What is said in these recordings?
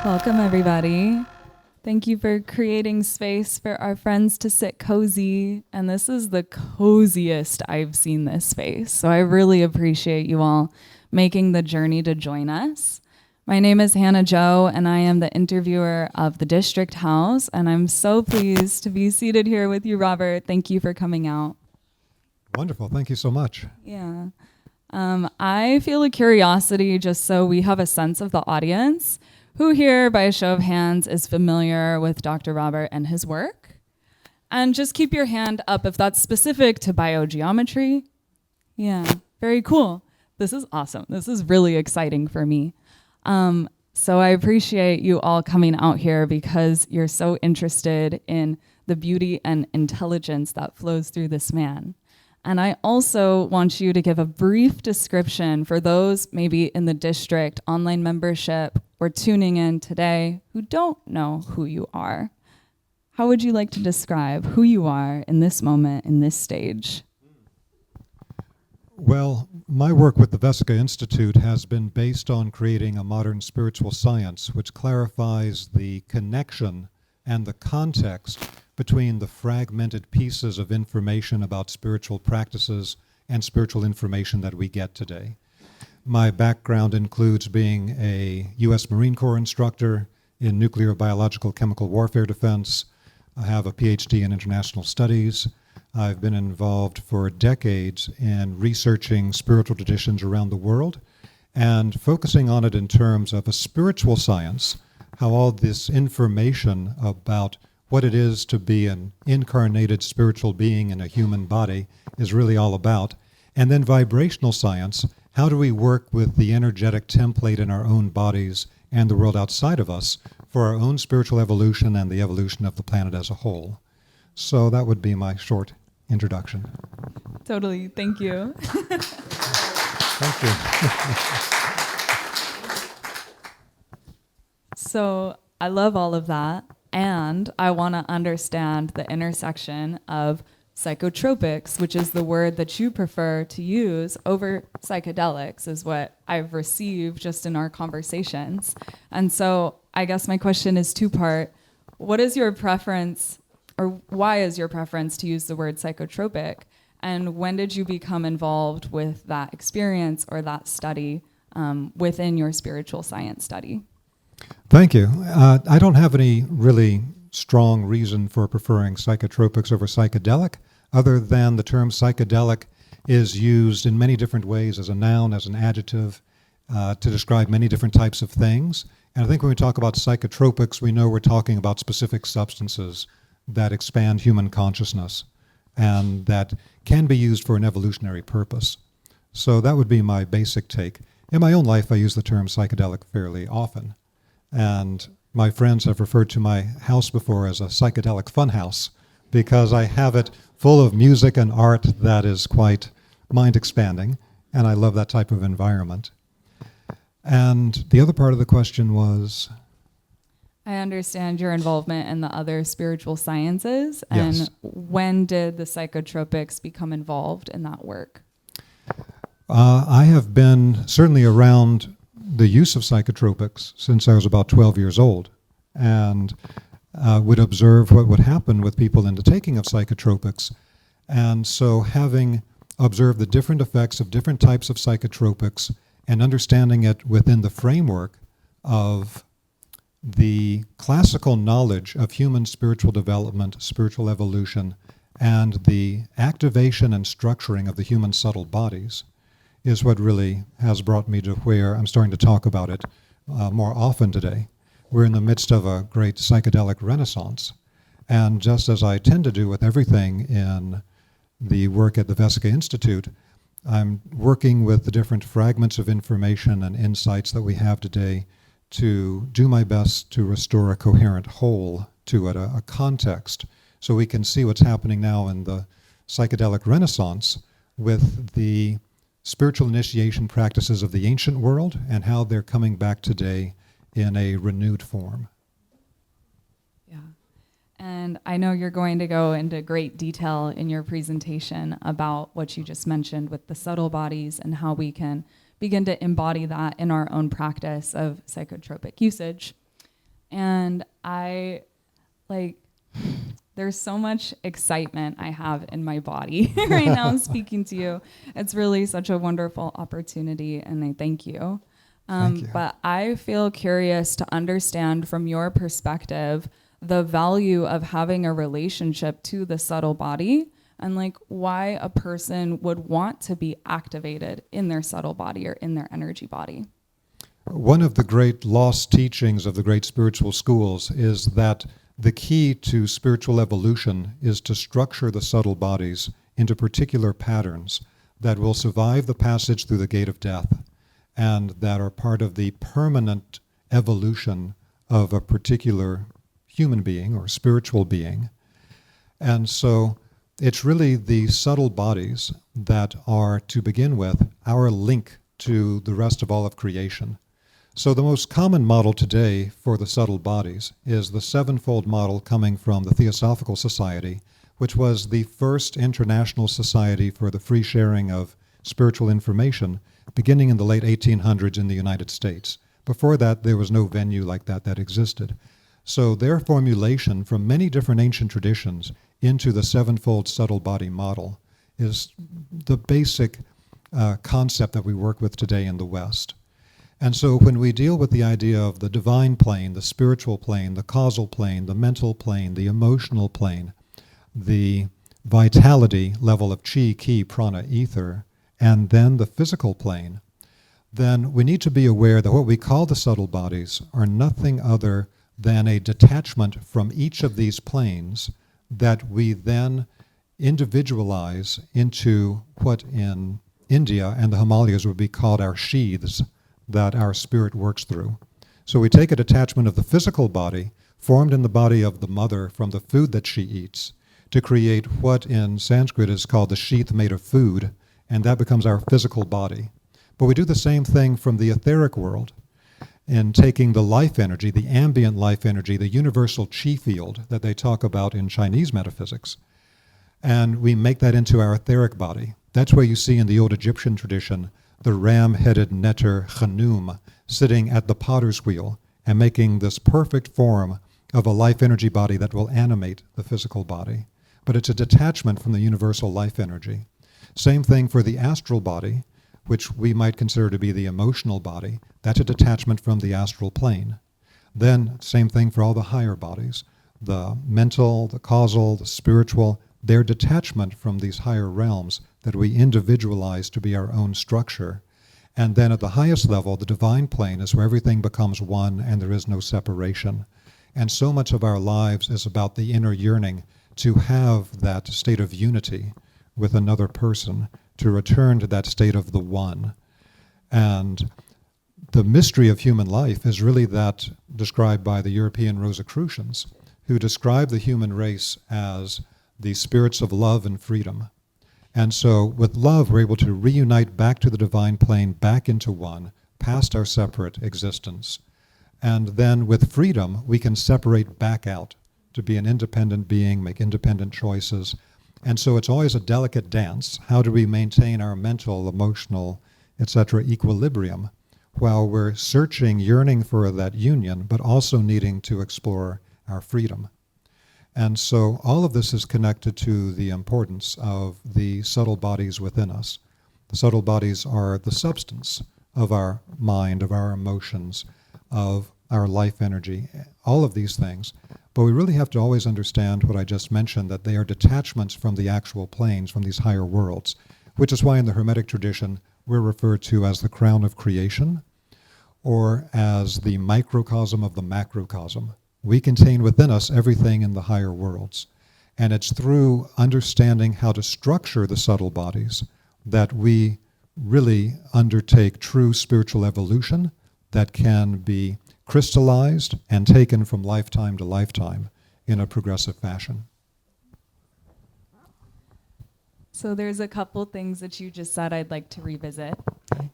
Welcome, everybody. Thank you for creating space for our friends to sit cozy. And this is the coziest I've seen this space. So I really appreciate you all making the journey to join us. My name is Hannah Jo, and I am the interviewer of the District House. And I'm so pleased to be seated here with you, Robert. Thank you for coming out. Wonderful. Thank you so much. Yeah. I feel a curiosity just so we have a sense of the audience. Who here, by a show of hands, is familiar with Dr. Robert and his work? And just keep your hand up if that's specific to biogeometry. Yeah, very cool. This is awesome. This is really exciting for me. So I appreciate you all coming out here because you're so interested in the beauty and intelligence that flows through this man. And I also want you to give a brief description for those maybe in the district online membership or tuning in today who don't know who you are. How would you like to describe who you are in this moment, in this stage? Well, my work with the Vesica Institute has been based on creating a modern spiritual science which clarifies the connection and the context between the fragmented pieces of information about spiritual practices and spiritual information that we get today. My background includes being a U.S. Marine Corps instructor in nuclear, biological, chemical warfare defense. I have a PhD in international studies. I've been involved for decades in researching spiritual traditions around the world and focusing on it in terms of a spiritual science, how all this information about what it is to be an incarnated spiritual being in a human body is really all about. And then vibrational science, how do we work with the energetic template in our own bodies and the world outside of us for our own spiritual evolution and the evolution of the planet as a whole? So that would be my short introduction. Totally, thank you. Thank you. So I love all of that. And I want to understand the intersection of psychotropics, which is the word that you prefer to use over psychedelics, is what I've received just in our conversations. And so I guess my question is two-part. What is your preference, or why is your preference to use the word psychotropic? And when did you become involved with that experience or that study within your spiritual science study? Thank you. I don't have any really strong reason for preferring psychotropics over psychedelic, other than the term psychedelic is used in many different ways as a noun, as an adjective, to describe many different types of things. And I think when we talk about psychotropics, we know we're talking about specific substances that expand human consciousness and that can be used for an evolutionary purpose. So that would be my basic take. In my own life, I use the term psychedelic fairly often. And my friends have referred to my house before as a psychedelic funhouse because I have it full of music and art that is quite mind-expanding, and I love that type of environment. And the other part of the question was? I understand your involvement in the other spiritual sciences, Yes. and when did the psychotropics become involved in that work? I have been certainly around the use of psychotropics since I was about 12 years old, and would observe what would happen with people in the taking of psychotropics. And so having observed the different effects of different types of psychotropics and understanding it within the framework of the classical knowledge of human spiritual development, spiritual evolution, and the activation and structuring of the human subtle bodies is what really has brought me to where I'm starting to talk about it more often today. We're in the midst of a great psychedelic renaissance. And just as I tend to do with everything in the work at the Vesica Institute, I'm working with the different fragments of information and insights that we have today to do my best to restore a coherent whole to it, a context, so we can see what's happening now in the psychedelic renaissance with the spiritual initiation practices of the ancient world and how they're coming back today in a renewed form. Yeah. And I know you're going to go into great detail in your presentation about what you just mentioned with the subtle bodies and how we can begin to embody that in our own practice of psychotropic usage. And I like, there's so much excitement I have in my body right now speaking to you. It's really such a wonderful opportunity, and I thank you. Thank you. But I feel curious to understand from your perspective the value of having a relationship to the subtle body, and like why a person would want to be activated in their subtle body or in their energy body. One of the great lost teachings of the great spiritual schools is that the key to spiritual evolution is to structure the subtle bodies into particular patterns that will survive the passage through the gate of death and that are part of the permanent evolution of a particular human being or spiritual being. And so it's really the subtle bodies that are, to begin with, our link to the rest of all of creation. So the most common model today for the subtle bodies is the sevenfold model coming from the Theosophical Society, which was the first international society for the free sharing of spiritual information beginning in the late 1800s in the United States. Before that, there was no venue like that existed. So their formulation from many different ancient traditions into the sevenfold subtle body model is the basic concept that we work with today in the West. And so when we deal with the idea of the divine plane, the spiritual plane, the causal plane, the mental plane, the emotional plane, the vitality level of chi, ki, prana, ether, and then the physical plane, then we need to be aware that what we call the subtle bodies are nothing other than a detachment from each of these planes that we then individualize into what in India and the Himalayas would be called our sheaths that our spirit works through. So we take a detachment of the physical body, formed in the body of the mother from the food that she eats, to create what in Sanskrit is called the sheath made of food, and that becomes our physical body. But we do the same thing from the etheric world in taking the life energy, the ambient life energy, the universal chi field that they talk about in Chinese metaphysics, and we make that into our etheric body. That's where you see in the old Egyptian tradition the ram-headed neter Khanum sitting at the potter's wheel and making this perfect form of a life energy body that will animate the physical body. But it's a detachment from the universal life energy. Same thing for the astral body, which we might consider to be the emotional body. That's a detachment from the astral plane. Then same thing for all the higher bodies. The mental, the causal, the spiritual, their detachment from these higher realms that we individualize to be our own structure. And then at the highest level, the divine plane is where everything becomes one and there is no separation. And so much of our lives is about the inner yearning to have that state of unity with another person, to return to that state of the one. And the mystery of human life is really that described by the European Rosicrucians, who describe the human race as the spirits of love and freedom. And so with love, we're able to reunite back to the divine plane, back into one, past our separate existence. And then with freedom, we can separate back out to be an independent being, make independent choices. And so it's always a delicate dance. How do we maintain our mental, emotional, etc. equilibrium while we're searching, yearning for that union, but also needing to explore our freedom? And so all of this is connected to the importance of the subtle bodies within us. The subtle bodies are the substance of our mind, of our emotions, of our life energy, all of these things. But we really have to always understand what I just mentioned, that they are detachments from the actual planes, from these higher worlds, which is why in the Hermetic tradition we're referred to as the crown of creation or as the microcosm of the macrocosm. We contain within us everything in the higher worlds. And it's through understanding how to structure the subtle bodies that we really undertake true spiritual evolution that can be crystallized and taken from lifetime to lifetime in a progressive fashion. So there's a couple things that you just said I'd like to revisit.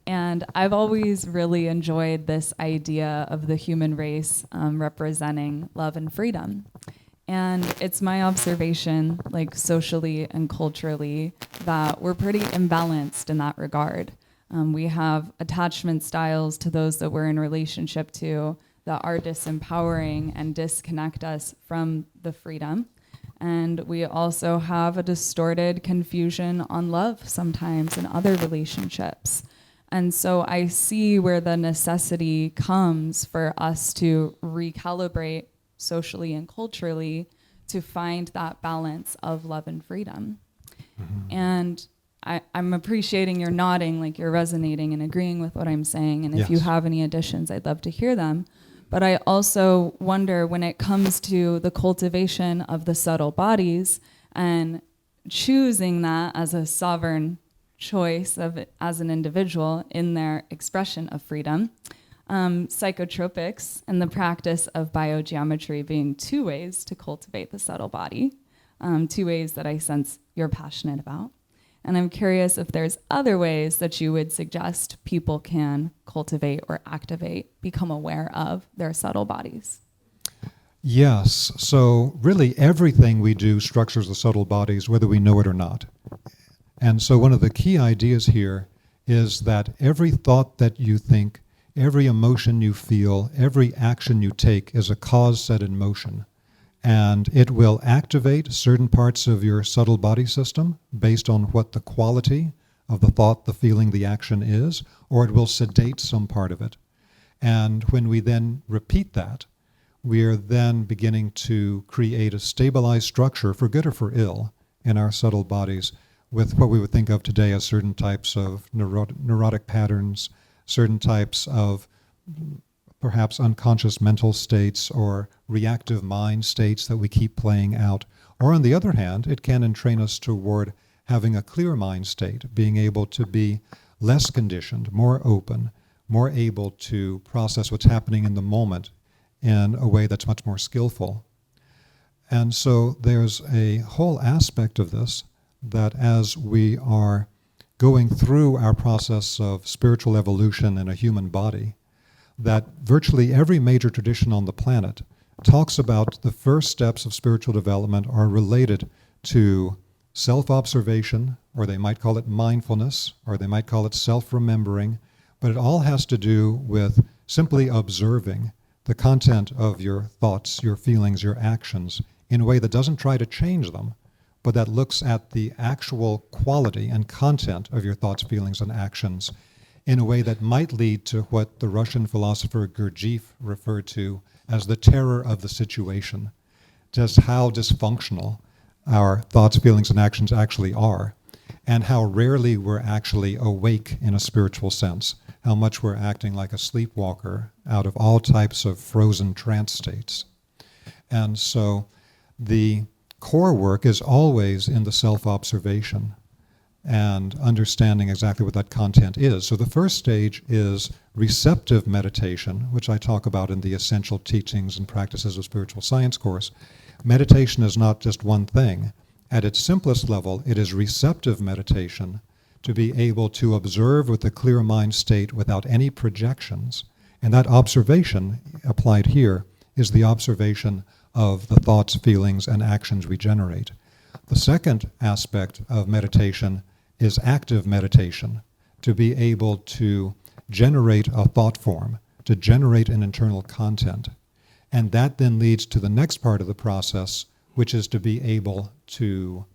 And I've always really enjoyed this idea of the human race representing love and freedom. And it's my observation, like socially and culturally, that we're pretty imbalanced in that regard. We have attachment styles to those that we're in relationship to that are disempowering and disconnect us from the freedom. And we also have a distorted confusion on love sometimes in other relationships. And so I see where the necessity comes for us to recalibrate socially and culturally to find that balance of love and freedom. Mm-hmm. And I'm appreciating your nodding, like you're resonating and agreeing with what I'm saying. And if you have any additions, I'd love to hear them. But I also wonder when it comes to the cultivation of the subtle bodies and choosing that as a sovereign choice of it as an individual in their expression of freedom, psychotropics and the practice of biogeometry being two ways to cultivate the subtle body, two ways that I sense you're passionate about. And I'm curious if there's other ways that you would suggest people can cultivate or activate, become aware of their subtle bodies. Yes. So really everything we do structures the subtle bodies, whether we know it or not. And so one of the key ideas here is that every thought that you think, every emotion you feel, every action you take is a cause set in motion. And it will activate certain parts of your subtle body system based on what the quality of the thought, the feeling, the action is, or it will sedate some part of it. And when we then repeat that, we are then beginning to create a stabilized structure, for good or for ill, in our subtle bodies with what we would think of today as certain types of neurotic patterns, certain types of perhaps unconscious mental states or reactive mind states that we keep playing out. Or on the other hand, it can entrain us toward having a clear mind state, being able to be less conditioned, more open, more able to process what's happening in the moment in a way that's much more skillful. And so there's a whole aspect of this that as we are going through our process of spiritual evolution in a human body, that virtually every major tradition on the planet talks about the first steps of spiritual development are related to self-observation, or they might call it mindfulness, or they might call it self-remembering, but it all has to do with simply observing the content of your thoughts, your feelings, your actions in a way that doesn't try to change them, but that looks at the actual quality and content of your thoughts, feelings, and actions in a way that might lead to what the Russian philosopher Gurdjieff referred to as the terror of the situation, just how dysfunctional our thoughts, feelings, and actions actually are, and how rarely we're actually awake in a spiritual sense, how much we're acting like a sleepwalker out of all types of frozen trance states. And so the core work is always in the self-observation and understanding exactly what that content is. So the first stage is receptive meditation, which I talk about in the Essential Teachings and Practices of Spiritual Science course. Meditation is not just one thing. At its simplest level, it is receptive meditation to be able to observe with a clear mind state without any projections. And that observation, applied here, is the observation of the thoughts, feelings, and actions we generate. The second aspect of meditation is active meditation, to be able to generate a thought form, to generate an internal content. And that then leads to the next part of the process, which is to be able to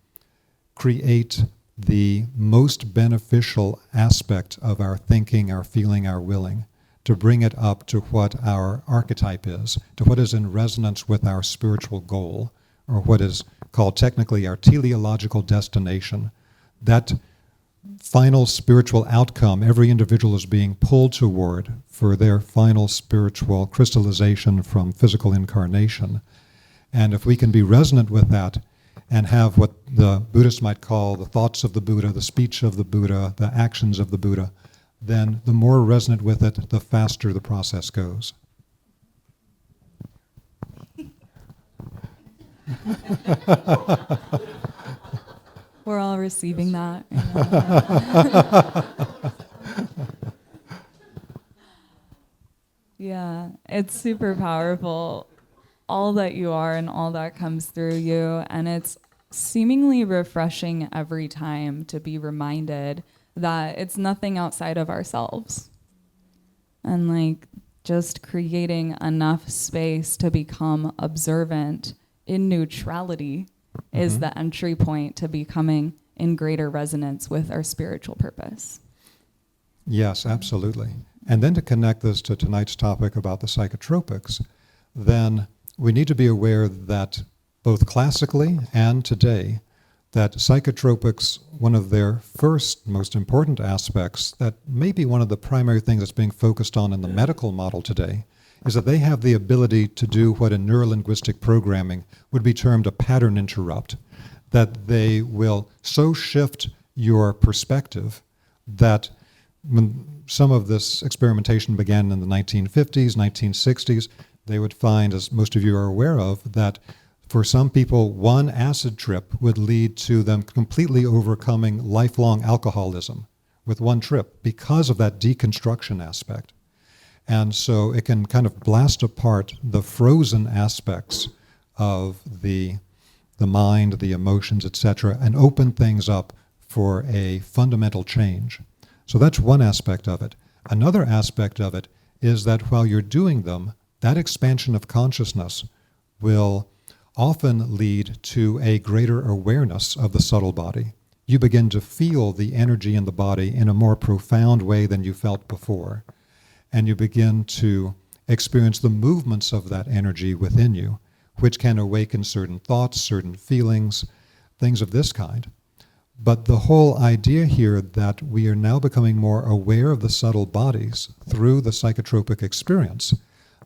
create the most beneficial aspect of our thinking, our feeling, our willing, to bring it up to what our archetype is, to what is in resonance with our spiritual goal, or what is called technically our teleological destination. That final spiritual outcome every individual is being pulled toward for their final spiritual crystallization from physical incarnation. And if we can be resonant with that and have what the Buddhists might call the thoughts of the Buddha, the speech of the Buddha, the actions of the Buddha, then the more resonant with it, the faster the process goes. We're all receiving that. Yeah, it's super powerful, all that you are and all that comes through you. And it's seemingly refreshing every time to be reminded that it's nothing outside of ourselves. And like just creating enough space to become observant in neutrality is the entry point to becoming in greater resonance with our spiritual purpose. Yes, absolutely. And then to connect this to tonight's topic about the psychotropics, then we need to be aware that both classically and today, that psychotropics, one of their first most important aspects, that may be one of the primary things that's being focused on in the medical model today, is that they have the ability to do what in neurolinguistic programming would be termed a pattern interrupt, that they will so shift your perspective that when some of this experimentation began in the 1950s, 1960s, they would find, as most of you are aware of, that for some people, one acid trip would lead to them completely overcoming lifelong alcoholism with one trip because of that deconstruction aspect. And so it can kind of blast apart the frozen aspects of the mind, the emotions, etc., and open things up for a fundamental change. So that's one aspect of it. Another aspect of it is that while you're doing them, that expansion of consciousness will often lead to a greater awareness of the subtle body. You begin to feel the energy in the body in a more profound way than you felt before. And you begin to experience the movements of that energy within you, which can awaken certain thoughts, certain feelings, things of this kind. But the whole idea here that we are now becoming more aware of the subtle bodies through the psychotropic experience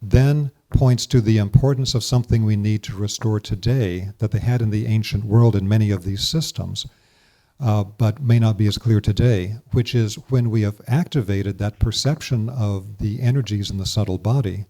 then points to the importance of something we need to restore today that they had in the ancient world in many of these systems, but may not be as clear today, which is when we have activated that perception of the energies in the subtle body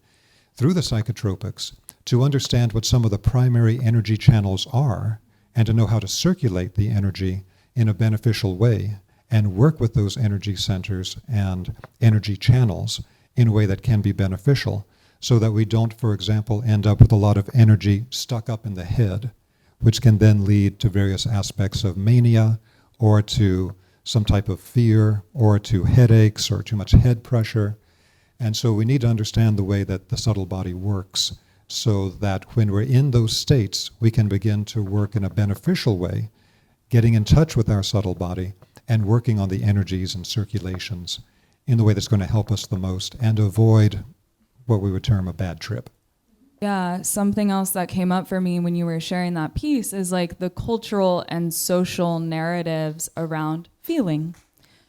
through the psychotropics to understand what some of the primary energy channels are and to know how to circulate the energy in a beneficial way and work with those energy centers and energy channels in a way that can be beneficial so that we don't, for example, end up with a lot of energy stuck up in the head, which can then lead to various aspects of mania or to some type of fear or to headaches or too much head pressure. And so we need to understand the way that the subtle body works so that when we're in those states, we can begin to work in a beneficial way, getting in touch with our subtle body and working on the energies and circulations in the way that's going to help us the most and avoid what we would term a bad trip. Yeah, something else that came up for me when you were sharing that piece is like the cultural and social narratives around feeling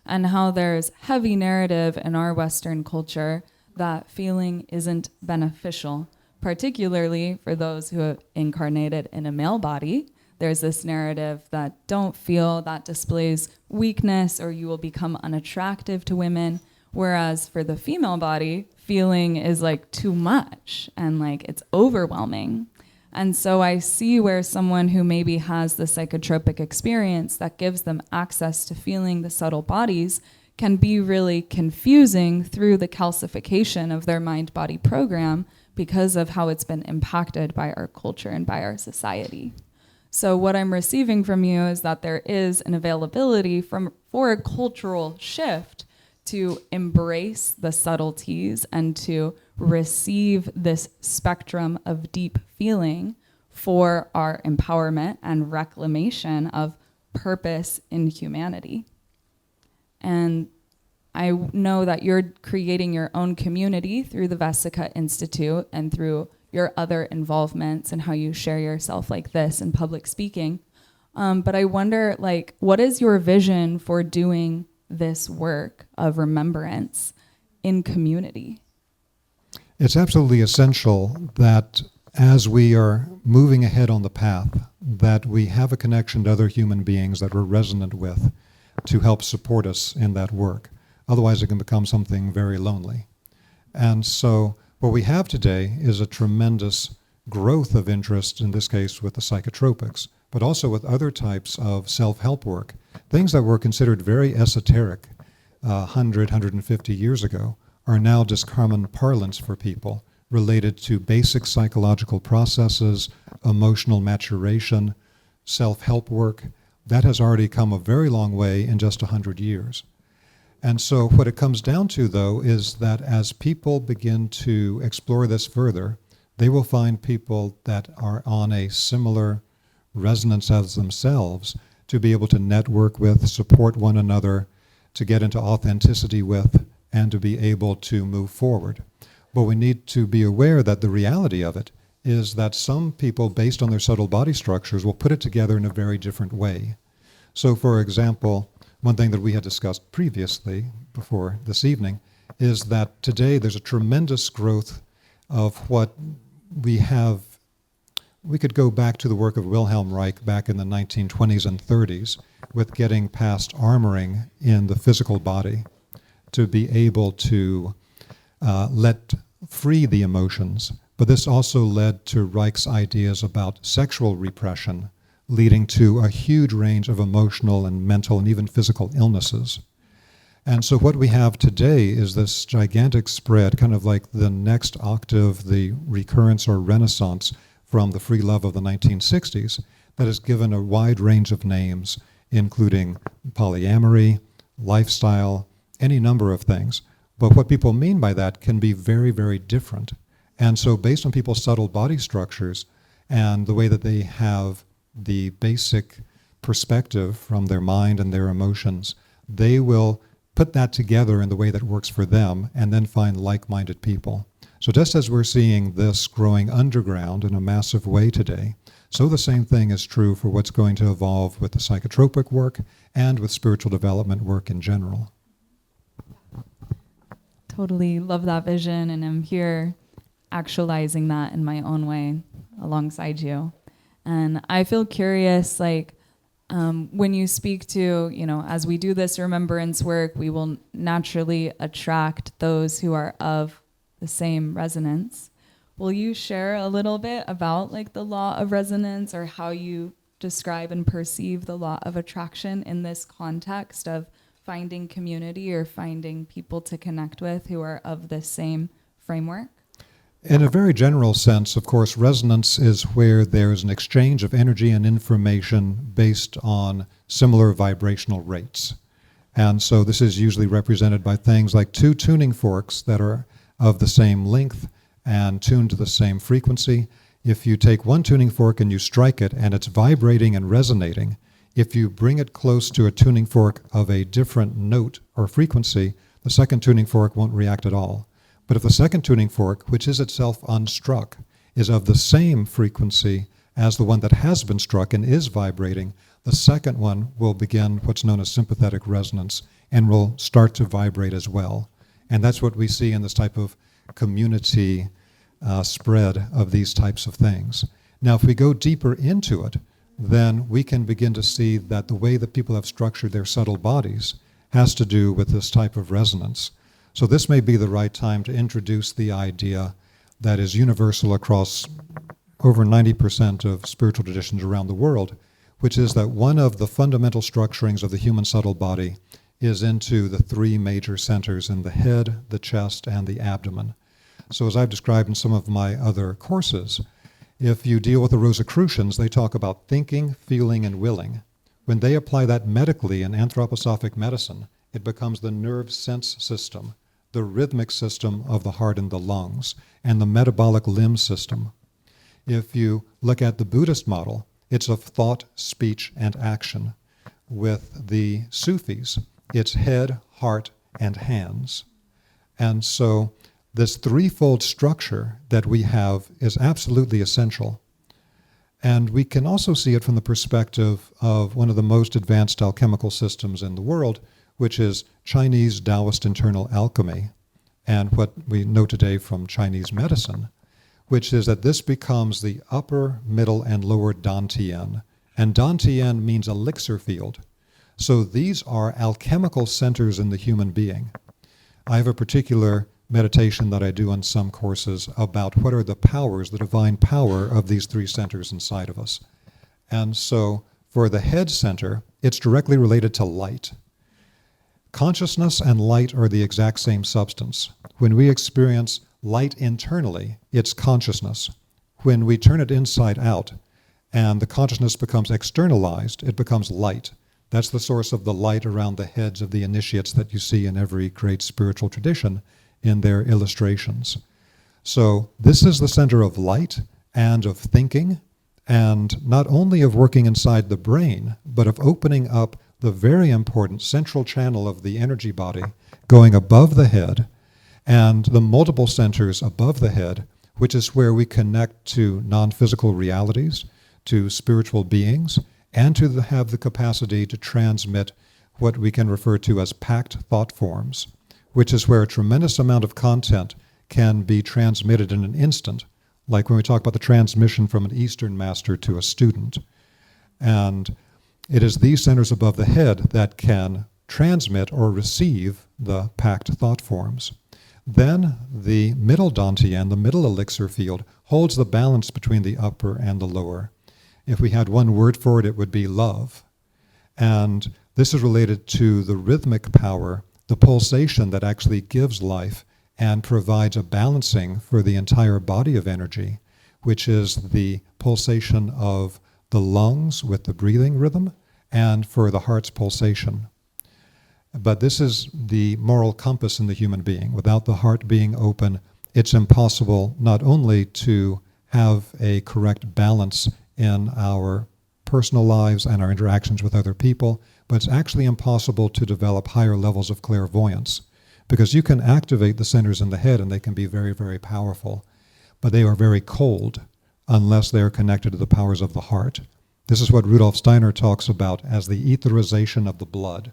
and how there's heavy narrative in our Western culture that feeling isn't beneficial, particularly for those who have incarnated in a male body. There's this narrative that don't feel, that displays weakness or you will become unattractive to women. Whereas for the female body, feeling is like too much and like it's overwhelming. And so I see where someone who maybe has the psychotropic experience that gives them access to feeling the subtle bodies can be really confusing through the calcification of their mind-body program because of how it's been impacted by our culture and by our society. So what I'm receiving from you is that there is an availability for a cultural shift to embrace the subtleties and to receive this spectrum of deep feeling for our empowerment and reclamation of purpose in humanity. And I know that you're creating your own community through the Vesica Institute and through your other involvements and how you share yourself like this in public speaking. But I wonder, like, what is your vision for doing this work of remembrance in community? It's absolutely essential that as we are moving ahead on the path, that we have a connection to other human beings that we're resonant with to help support us in that work. Otherwise, it can become something very lonely. And so what we have today is a tremendous growth of interest, in this case with the psychotropics, but also with other types of self-help work. Things that were considered very esoteric 100, 150 years ago are now just common parlance for people related to basic psychological processes, emotional maturation, self-help work. That has already come a very long way in just 100 years. And so what it comes down to, though, is that as people begin to explore this further, they will find people that are on a similar resonance as themselves to be able to network with, support one another, to get into authenticity with, and to be able to move forward. But we need to be aware that the reality of it is that some people, based on their subtle body structures, will put it together in a very different way. So, for example, one thing that we had discussed previously, before this evening, is that today there's a tremendous growth of what we have. We could go back to the work of Wilhelm Reich back in the 1920s and 30s with getting past armoring in the physical body to be able to let free the emotions. But this also led to Reich's ideas about sexual repression, leading to a huge range of emotional and mental and even physical illnesses. And so what we have today is this gigantic spread, kind of like the next octave, the recurrence or renaissance from the free love of the 1960s, that has given a wide range of names, including polyamory, lifestyle, any number of things. But what people mean by that can be very, very different. And so based on people's subtle body structures and the way that they have the basic perspective from their mind and their emotions, they will put that together in the way that works for them and then find like-minded people. So just as we're seeing this growing underground in a massive way today, so the same thing is true for what's going to evolve with the psychotropic work and with spiritual development work in general. Totally love that vision, and I'm here actualizing that in my own way alongside you. And I feel curious, like, when you speak to, as we do this remembrance work, we will naturally attract those who are of the same resonance. Will you share a little bit about like the law of resonance, or how you describe and perceive the law of attraction in this context of finding community or finding people to connect with who are of the same framework? In a very general sense, of course, resonance is where there is an exchange of energy and information based on similar vibrational rates. And so this is usually represented by things like two tuning forks that are of the same length and tuned to the same frequency. If you take one tuning fork and you strike it and it's vibrating and resonating, if you bring it close to a tuning fork of a different note or frequency, the second tuning fork won't react at all. But if the second tuning fork, which is itself unstruck, is of the same frequency as the one that has been struck and is vibrating, the second one will begin what's known as sympathetic resonance and will start to vibrate as well. And that's what we see in this type of community spread of these types of things. Now, if we go deeper into it, then we can begin to see that the way that people have structured their subtle bodies has to do with this type of resonance. So this may be the right time to introduce the idea that is universal across over 90% of spiritual traditions around the world, which is that one of the fundamental structurings of the human subtle body is into the three major centers in the head, the chest, and the abdomen. So as I've described in some of my other courses, if you deal with the Rosicrucians, they talk about thinking, feeling, and willing. When they apply that medically in anthroposophic medicine, it becomes the nerve sense system, the rhythmic system of the heart and the lungs, and the metabolic limb system. If you look at the Buddhist model, it's of thought, speech, and action. With the Sufis, it's head, heart, and hands. And so this threefold structure that we have is absolutely essential. And we can also see it from the perspective of one of the most advanced alchemical systems in the world, which is Chinese Taoist internal alchemy, and what we know today from Chinese medicine, which is that this becomes the upper, middle, and lower Dantian. And Dantian means elixir field. So these are alchemical centers in the human being. I have a particular meditation that I do on some courses about what are the powers, the divine power of these three centers inside of us. And so for the head center, it's directly related to light. Consciousness and light are the exact same substance. When we experience light internally, it's consciousness. When we turn it inside out and the consciousness becomes externalized, it becomes light. That's the source of the light around the heads of the initiates that you see in every great spiritual tradition in their illustrations. So this is the center of light and of thinking, and not only of working inside the brain, but of opening up the very important central channel of the energy body going above the head and the multiple centers above the head, which is where we connect to non-physical realities, to spiritual beings, and to have the capacity to transmit what we can refer to as packed thought forms, which is where a tremendous amount of content can be transmitted in an instant, like when we talk about the transmission from an Eastern master to a student. And it is these centers above the head that can transmit or receive the packed thought forms. Then the middle dantian, the middle elixir field, holds the balance between the upper and the lower. If we had one word for it, it would be love. And this is related to the rhythmic power, the pulsation that actually gives life and provides a balancing for the entire body of energy, which is the pulsation of the lungs with the breathing rhythm and for the heart's pulsation. But this is the moral compass in the human being. Without the heart being open, it's impossible not only to have a correct balance in our personal lives and our interactions with other people, but it's actually impossible to develop higher levels of clairvoyance. Because you can activate the centers in the head and they can be very, very powerful, but they are very cold unless they are connected to the powers of the heart. This is what Rudolf Steiner talks about as the etherization of the blood.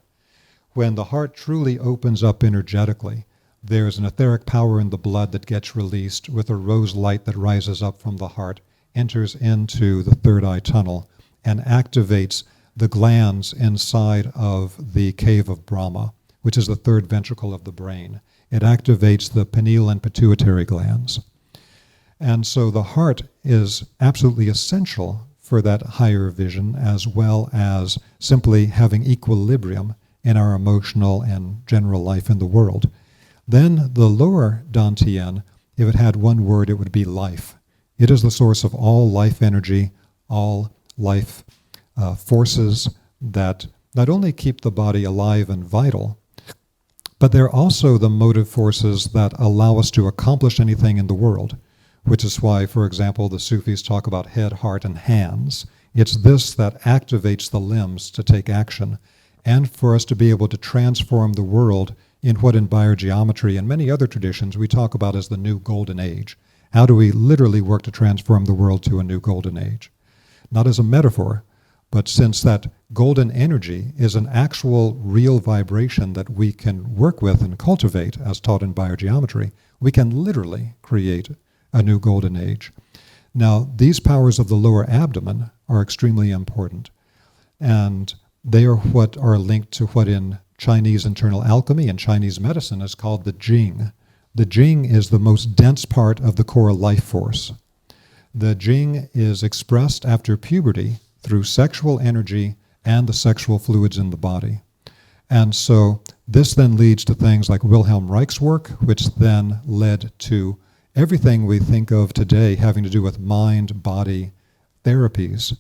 When the heart truly opens up energetically, there's an etheric power in the blood that gets released with a rose light that rises up from the heart, enters into the third eye tunnel, and activates the glands inside of the cave of Brahma, which is the third ventricle of the brain. It activates the pineal and pituitary glands. And so the heart is absolutely essential for that higher vision, as well as simply having equilibrium in our emotional and general life in the world. Then the lower dantian, if it had one word, it would be life. It is the source of all life energy, all life forces that not only keep the body alive and vital, but they're also the motive forces that allow us to accomplish anything in the world, which is why, for example, the Sufis talk about head, heart, and hands. It's this that activates the limbs to take action and for us to be able to transform the world in what in biogeometry and many other traditions we talk about as the new golden age. How do we literally work to transform the world to a new golden age? Not as a metaphor, but since that golden energy is an actual real vibration that we can work with and cultivate as taught in biogeometry, we can literally create a new golden age. Now, these powers of the lower abdomen are extremely important, and they are what are linked to what in Chinese internal alchemy and Chinese medicine is called the Jing. The Jing is the most dense part of the core life force. The Jing is expressed after puberty through sexual energy and the sexual fluids in the body. And so this then leads to things like Wilhelm Reich's work, which then led to everything we think of today having to do with mind-body therapies.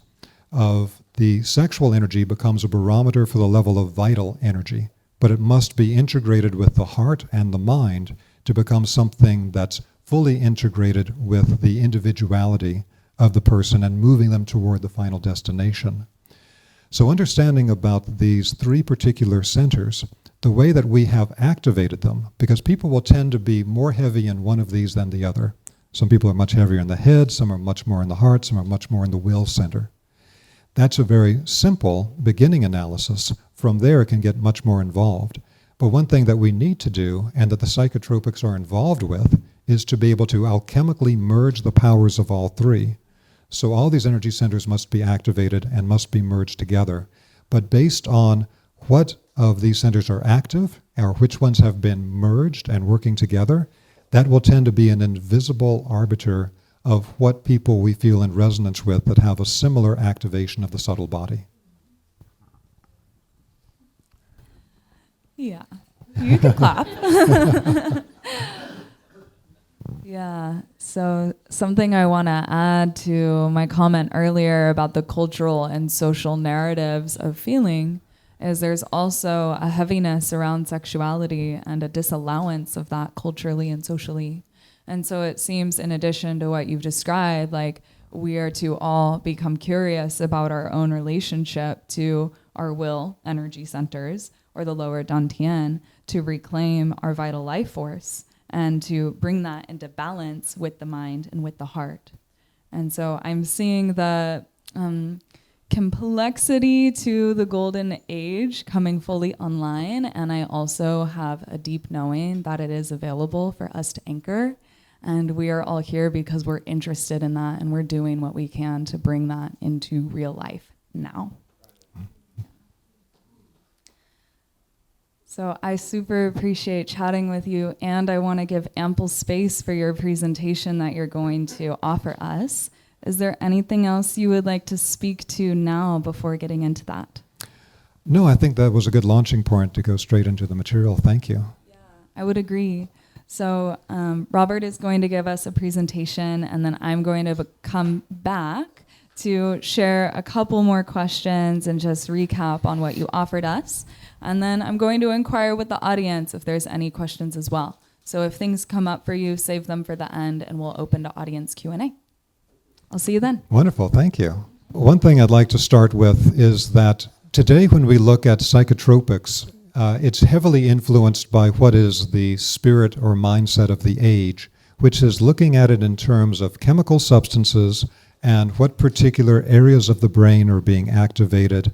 Of the sexual energy becomes a barometer for the level of vital energy, but it must be integrated with the heart and the mind to become something that's fully integrated with the individuality of the person and moving them toward the final destination. So understanding about these three particular centers, the way that we have activated them, because people will tend to be more heavy in one of these than the other. Some people are much heavier in the head, some are much more in the heart, some are much more in the will center. That's a very simple beginning analysis. From there, it can get much more involved. But one thing that we need to do, and that the psychotropics are involved with, is to be able to alchemically merge the powers of all three. So all these energy centers must be activated and must be merged together. But based on what of these centers are active, or which ones have been merged and working together, that will tend to be an invisible arbiter of what people we feel in resonance with that have a similar activation of the subtle body. Yeah, you can clap. Yeah, so something I want to add to my comment earlier about the cultural and social narratives of feeling is there's also a heaviness around sexuality and a disallowance of that culturally and socially. And so it seems, in addition to what you've described, like we are to all become curious about our own relationship to our will energy centers, or the lower dantian, to reclaim our vital life force and to bring that into balance with the mind and with the heart. And so I'm seeing the complexity to the golden age coming fully online, and I also have a deep knowing that it is available for us to anchor, and we are all here because we're interested in that, and we're doing what we can to bring that into real life now. So I super appreciate chatting with you, and I want to give ample space for your presentation that you're going to offer us. Is there anything else you would like to speak to now before getting into that? No, I think that was a good launching point to go straight into the material. Thank you. Yeah, I would agree. So Robert is going to give us a presentation, and then I'm going to come back to share a couple more questions and just recap on what you offered us. And then I'm going to inquire with the audience if there's any questions as well. So if things come up for you, save them for the end, and we'll open to audience Q&A. I'll see you then. Wonderful, thank you. One thing I'd like to start with is that today when we look at psychotropics, it's heavily influenced by what is the spirit or mindset of the age, which is looking at it in terms of chemical substances and what particular areas of the brain are being activated,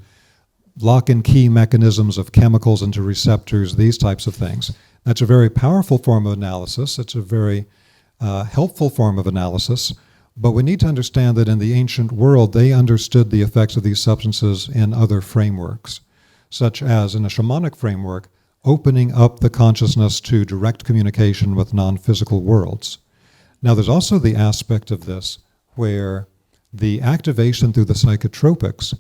lock and key mechanisms of chemicals into receptors, these types of things. That's a very powerful form of analysis. It's a very helpful form of analysis. But we need to understand that in the ancient world, they understood the effects of these substances in other frameworks, such as in a shamanic framework, opening up the consciousness to direct communication with non-physical worlds. Now, there's also the aspect of this where the activation through the psychotropics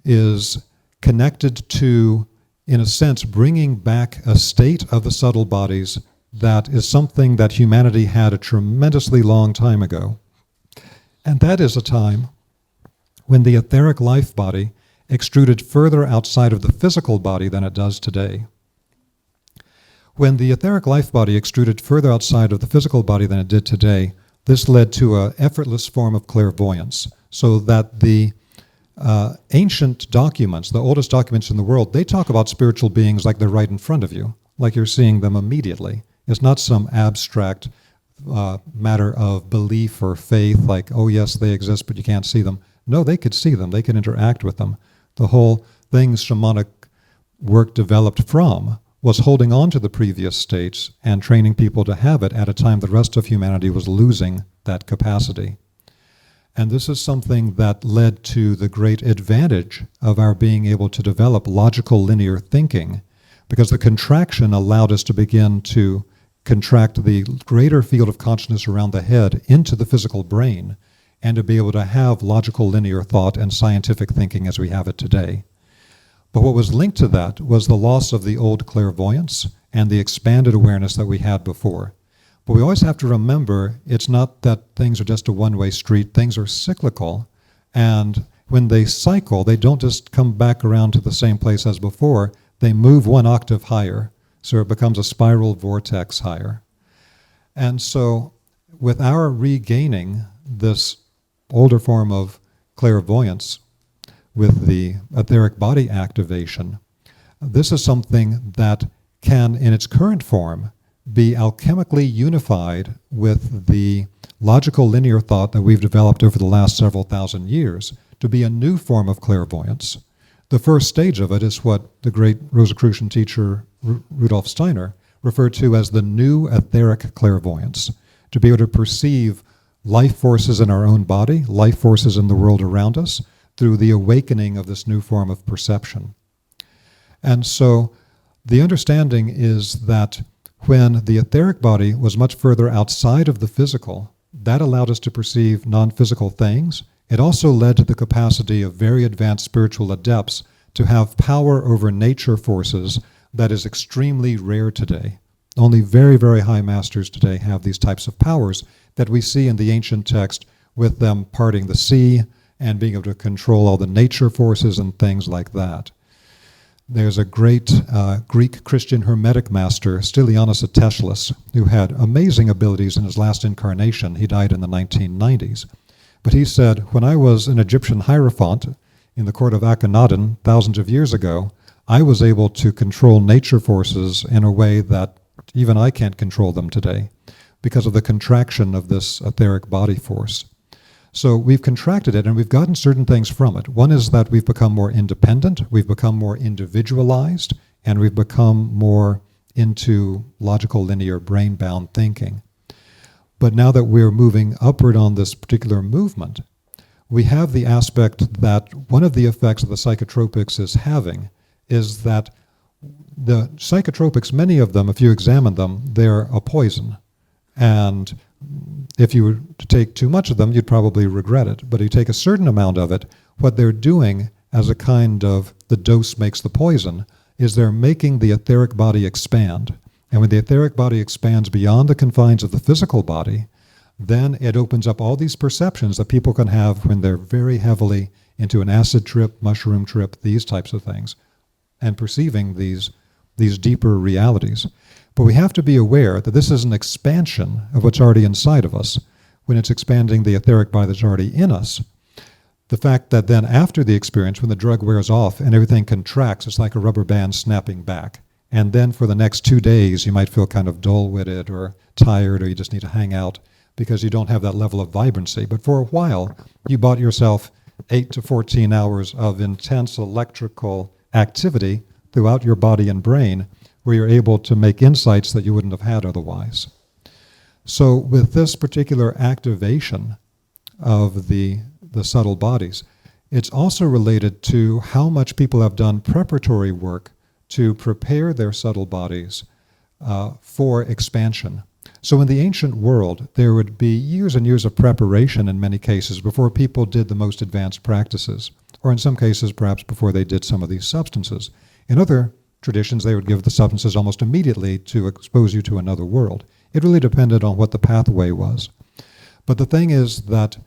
is connected to, in a sense, bringing back a state of the subtle bodies that is something that humanity had a tremendously long time ago. And that is a time when the etheric life body extruded further outside of the physical body than it does today. When the etheric life body extruded further outside of the physical body than it did today, this led to an effortless form of clairvoyance, so that the ancient documents, the oldest documents in the world, they talk about spiritual beings like they're right in front of you, like you're seeing them immediately. It's not some abstract matter of belief or faith, like, oh yes, they exist, but you can't see them. No, they could see them. They can interact with them. The whole thing shamanic work developed from was holding on to the previous states and training people to have it at a time the rest of humanity was losing that capacity. And this is something that led to the great advantage of our being able to develop logical linear thinking, because the contraction allowed us to begin to contract the greater field of consciousness around the head into the physical brain, and to be able to have logical linear thought and scientific thinking as we have it today. But what was linked to that was the loss of the old clairvoyance and the expanded awareness that we had before. But we always have to remember, it's not that things are just a one-way street. Things are cyclical, and when they cycle, they don't just come back around to the same place as before. They move one octave higher, so it becomes a spiral vortex higher. And so with our regaining this older form of clairvoyance with the etheric body activation, this is something that can, in its current form, be alchemically unified with the logical linear thought that we've developed over the last several thousand years to be a new form of clairvoyance. The first stage of it is what the great Rosicrucian teacher Rudolf Steiner referred to as the new etheric clairvoyance, to be able to perceive life forces in our own body, life forces in the world around us, through the awakening of this new form of perception. And so the understanding is that when the etheric body was much further outside of the physical, that allowed us to perceive non-physical things. It also led to the capacity of very advanced spiritual adepts to have power over nature forces that is extremely rare today. Only very, very high masters today have these types of powers that we see in the ancient text, with them parting the sea and being able to control all the nature forces and things like that. There's a great Greek Christian Hermetic master, Stylianos Ateshlis, who had amazing abilities in his last incarnation. He died in the 1990s. But he said, when I was an Egyptian hierophant in the court of Akhenaten thousands of years ago, I was able to control nature forces in a way that even I can't control them today because of the contraction of this etheric body force. So we've contracted it and we've gotten certain things from it. One is that we've become more independent, we've become more individualized, and we've become more into logical, linear, brain-bound thinking. But now that we're moving upward on this particular movement, we have the aspect that one of the effects that the psychotropics is having is that the psychotropics, many of them, if you examine them, they're a poison. And if you were to take too much of them, you'd probably regret it. But if you take a certain amount of it, what they're doing as a kind of the dose makes the poison is they're making the etheric body expand. And when the etheric body expands beyond the confines of the physical body, then it opens up all these perceptions that people can have when they're very heavily into an acid trip, mushroom trip, these types of things, and perceiving these deeper realities. But we have to be aware that this is an expansion of what's already inside of us. When it's expanding the etheric body that's already in us, the fact that then after the experience, when the drug wears off and everything contracts, it's like a rubber band snapping back. And then for the next 2 days, you might feel kind of dull-witted or tired, or you just need to hang out because you don't have that level of vibrancy. But for a while, you bought yourself 8 to 14 hours of intense electrical activity throughout your body and brain, where you're able to make insights that you wouldn't have had otherwise. So with this particular activation of the subtle bodies, it's also related to how much people have done preparatory work to prepare their subtle bodies for expansion. So in the ancient world, there would be years and years of preparation in many cases before people did the most advanced practices, or in some cases perhaps before they did some of these substances. In other traditions, they would give the substances almost immediately to expose you to another world. It really depended on what the pathway was. But the thing is that,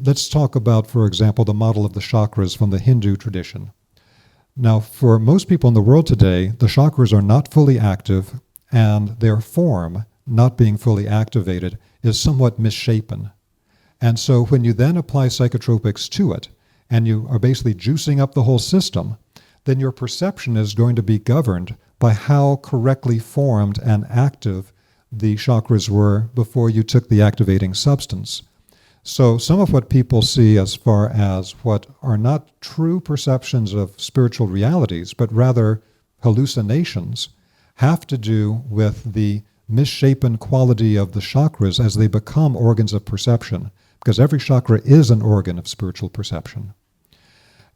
let's talk about, for example, the model of the chakras from the Hindu tradition. Now, for most people in the world today, the chakras are not fully active, and their form, not being fully activated, is somewhat misshapen. And so when you then apply psychotropics to it, and you are basically juicing up the whole system, then your perception is going to be governed by how correctly formed and active the chakras were before you took the activating substance. So some of what people see as far as what are not true perceptions of spiritual realities, but rather hallucinations, have to do with the misshapen quality of the chakras as they become organs of perception, because every chakra is an organ of spiritual perception.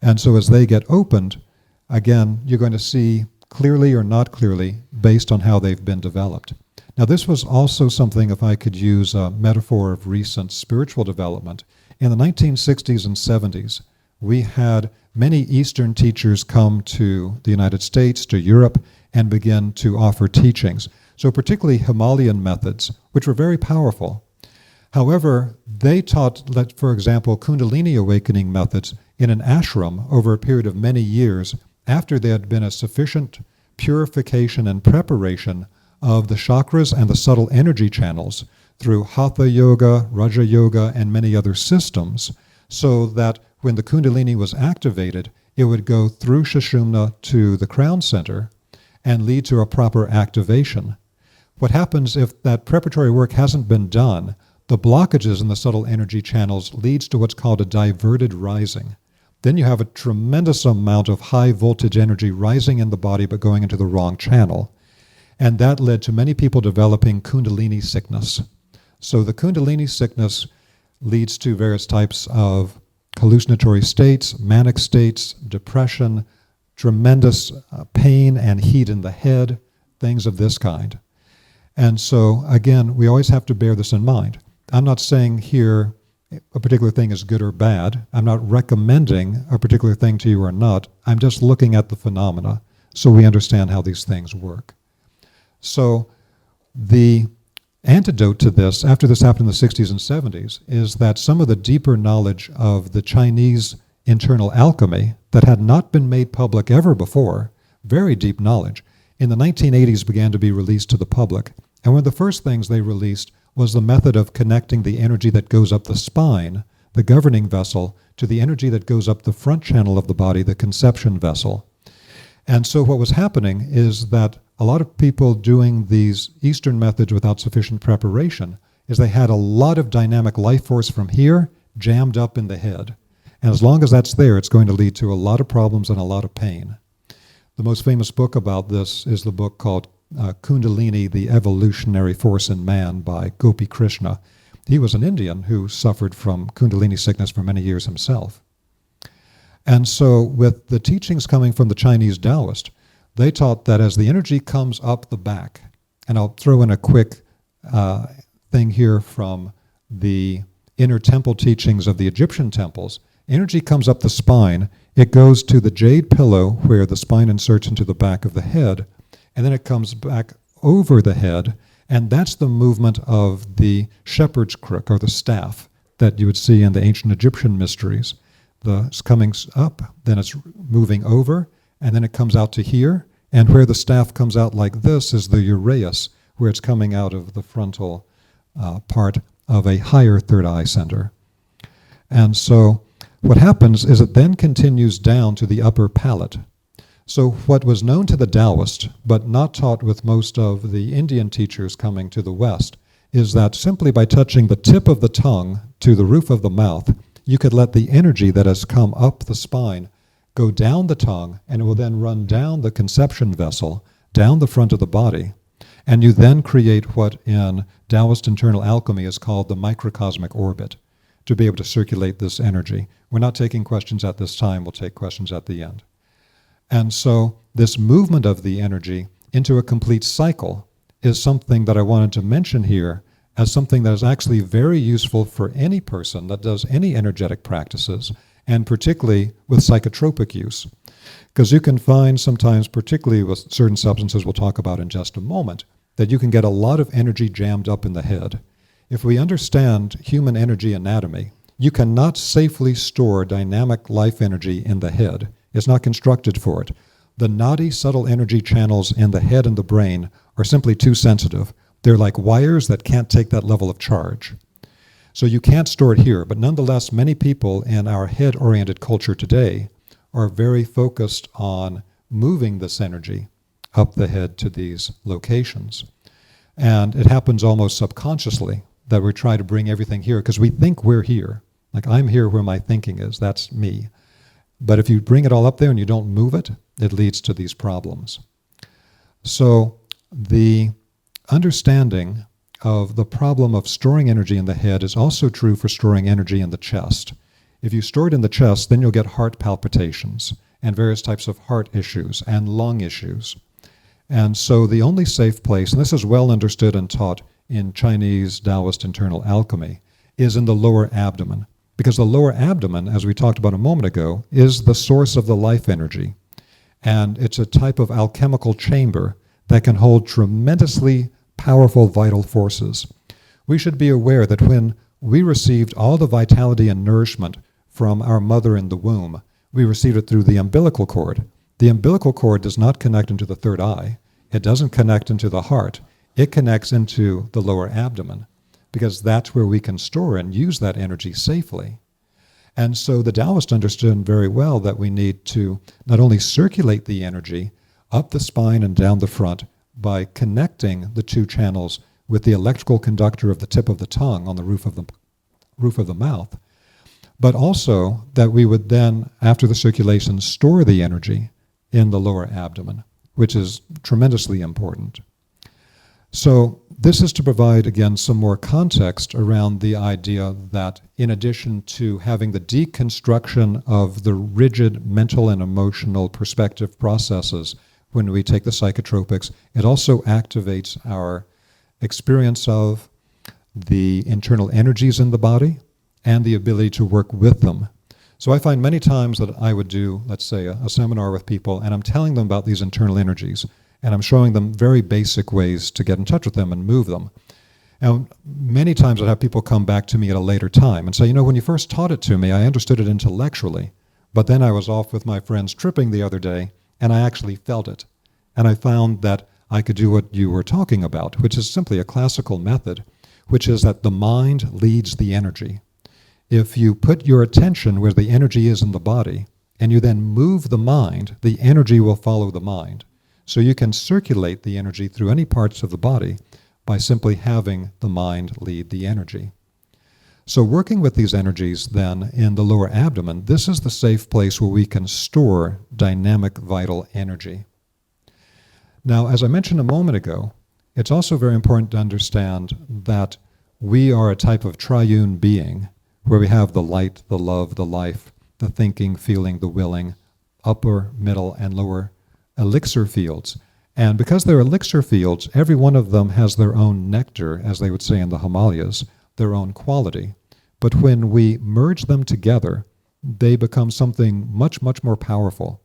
And so as they get opened, again, you're going to see clearly or not clearly based on how they've been developed. Now, this was also something, if I could use a metaphor of recent spiritual development. In the 1960s and 70s, we had many Eastern teachers come to the United States, to Europe, and begin to offer teachings. So particularly Himalayan methods, which were very powerful. However, they taught, for example, Kundalini awakening methods in an ashram over a period of many years after there had been a sufficient purification and preparation of the chakras and the subtle energy channels through Hatha Yoga, Raja Yoga, and many other systems, so that when the Kundalini was activated, it would go through Sushumna to the crown center and lead to a proper activation. What happens if that preparatory work hasn't been done, the blockages in the subtle energy channels leads to what's called a diverted rising. Then you have a tremendous amount of high voltage energy rising in the body but going into the wrong channel. And that led to many people developing Kundalini sickness. So the Kundalini sickness leads to various types of hallucinatory states, manic states, depression, tremendous pain and heat in the head, things of this kind. And so, again, we always have to bear this in mind. I'm not saying here a particular thing is good or bad. I'm not recommending a particular thing to you or not. I'm just looking at the phenomena so we understand how these things work. So the antidote to this, after this happened in the 60s and 70s, is that some of the deeper knowledge of the Chinese internal alchemy that had not been made public ever before, very deep knowledge, in the 1980s began to be released to the public. And one of the first things they released was the method of connecting the energy that goes up the spine, the governing vessel, to the energy that goes up the front channel of the body, the conception vessel. And so what was happening is that a lot of people doing these Eastern methods without sufficient preparation is they had a lot of dynamic life force from here jammed up in the head. And as long as that's there, it's going to lead to a lot of problems and a lot of pain. The most famous book about this is the book called Kundalini, the Evolutionary Force in Man by Gopi Krishna. He was an Indian who suffered from Kundalini sickness for many years himself. And so with the teachings coming from the Chinese Taoist, they taught that as the energy comes up the back, and I'll throw in a quick thing here from the inner temple teachings of the Egyptian temples, energy comes up the spine, it goes to the jade pillow where the spine inserts into the back of the head, and then it comes back over the head, and that's the movement of the shepherd's crook, or the staff, that you would see in the ancient Egyptian mysteries. It's coming up, then it's moving over, and then it comes out to here, and where the staff comes out like this is the uraeus, where it's coming out of the frontal part of a higher third eye center. And so what happens is it then continues down to the upper palate. So what was known to the Taoist, but not taught with most of the Indian teachers coming to the West, is that simply by touching the tip of the tongue to the roof of the mouth, you could let the energy that has come up the spine go down the tongue, and it will then run down the conception vessel, down the front of the body, and you then create what in Taoist internal alchemy is called the microcosmic orbit, to be able to circulate this energy. We're not taking questions at this time, we'll take questions at the end. And so this movement of the energy into a complete cycle is something that I wanted to mention here as something that is actually very useful for any person that does any energetic practices, and particularly with psychotropic use. Because you can find sometimes, particularly with certain substances we'll talk about in just a moment, that you can get a lot of energy jammed up in the head. If we understand human energy anatomy, you cannot safely store dynamic life energy in the head. It's not constructed for it. The naughty, subtle energy channels in the head and the brain are simply too sensitive. They're like wires that can't take that level of charge. So you can't store it here, but nonetheless, many people in our head-oriented culture today are very focused on moving this energy up the head to these locations. And it happens almost subconsciously that we try to bring everything here because we think we're here. Like, I'm here where my thinking is, that's me. But if you bring it all up there and you don't move it, it leads to these problems. So the understanding of the problem of storing energy in the head is also true for storing energy in the chest. If you store it in the chest, then you'll get heart palpitations and various types of heart issues and lung issues. And so the only safe place, and this is well understood and taught in Chinese Taoist internal alchemy, is in the lower abdomen. Because the lower abdomen, as we talked about a moment ago, is the source of the life energy. And it's a type of alchemical chamber that can hold tremendously powerful vital forces. We should be aware that when we received all the vitality and nourishment from our mother in the womb, we received it through the umbilical cord. The umbilical cord does not connect into the third eye. It doesn't connect into the heart. It connects into the lower abdomen, because that's where we can store and use that energy safely. And so the Taoists understood very well that we need to not only circulate the energy up the spine and down the front by connecting the two channels with the electrical conductor of the tip of the tongue on the roof of the mouth, but also that we would then, after the circulation, store the energy in the lower abdomen, which is tremendously important. So this is to provide, again, some more context around the idea that in addition to having the deconstruction of the rigid mental and emotional perspective processes when we take the psychotropics, it also activates our experience of the internal energies in the body and the ability to work with them. So I find many times that I would do, let's say, a seminar with people, and I'm telling them about these internal energies, and I'm showing them very basic ways to get in touch with them and move them. And many times I'd have people come back to me at a later time and say, you know, when you first taught it to me, I understood it intellectually, but then I was off with my friends tripping the other day, and I actually felt it. And I found that I could do what you were talking about, which is simply a classical method, which is that the mind leads the energy. If you put your attention where the energy is in the body, and you then move the mind, the energy will follow the mind. So you can circulate the energy through any parts of the body by simply having the mind lead the energy. So working with these energies then in the lower abdomen, this is the safe place where we can store dynamic vital energy. Now, as I mentioned a moment ago, it's also very important to understand that we are a type of triune being where we have the light, the love, the life, the thinking, feeling, the willing, upper, middle, and lower elixir fields. And because they're elixir fields, every one of them has their own nectar, as they would say in the Himalayas, their own quality. But when we merge them together, they become something much, much more powerful.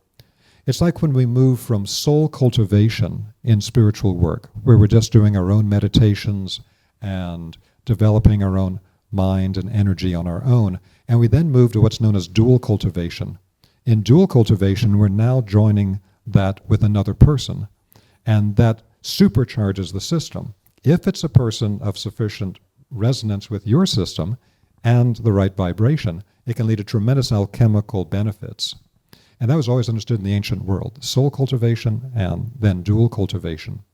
It's like when we move from soul cultivation in spiritual work, where we're just doing our own meditations and developing our own mind and energy on our own, and we then move to what's known as dual cultivation. In dual cultivation, we're now joining that with another person, and that supercharges the system. If it's a person of sufficient resonance with your system and the right vibration, it can lead to tremendous alchemical benefits. And that was always understood in the ancient world, soul cultivation and then dual cultivation.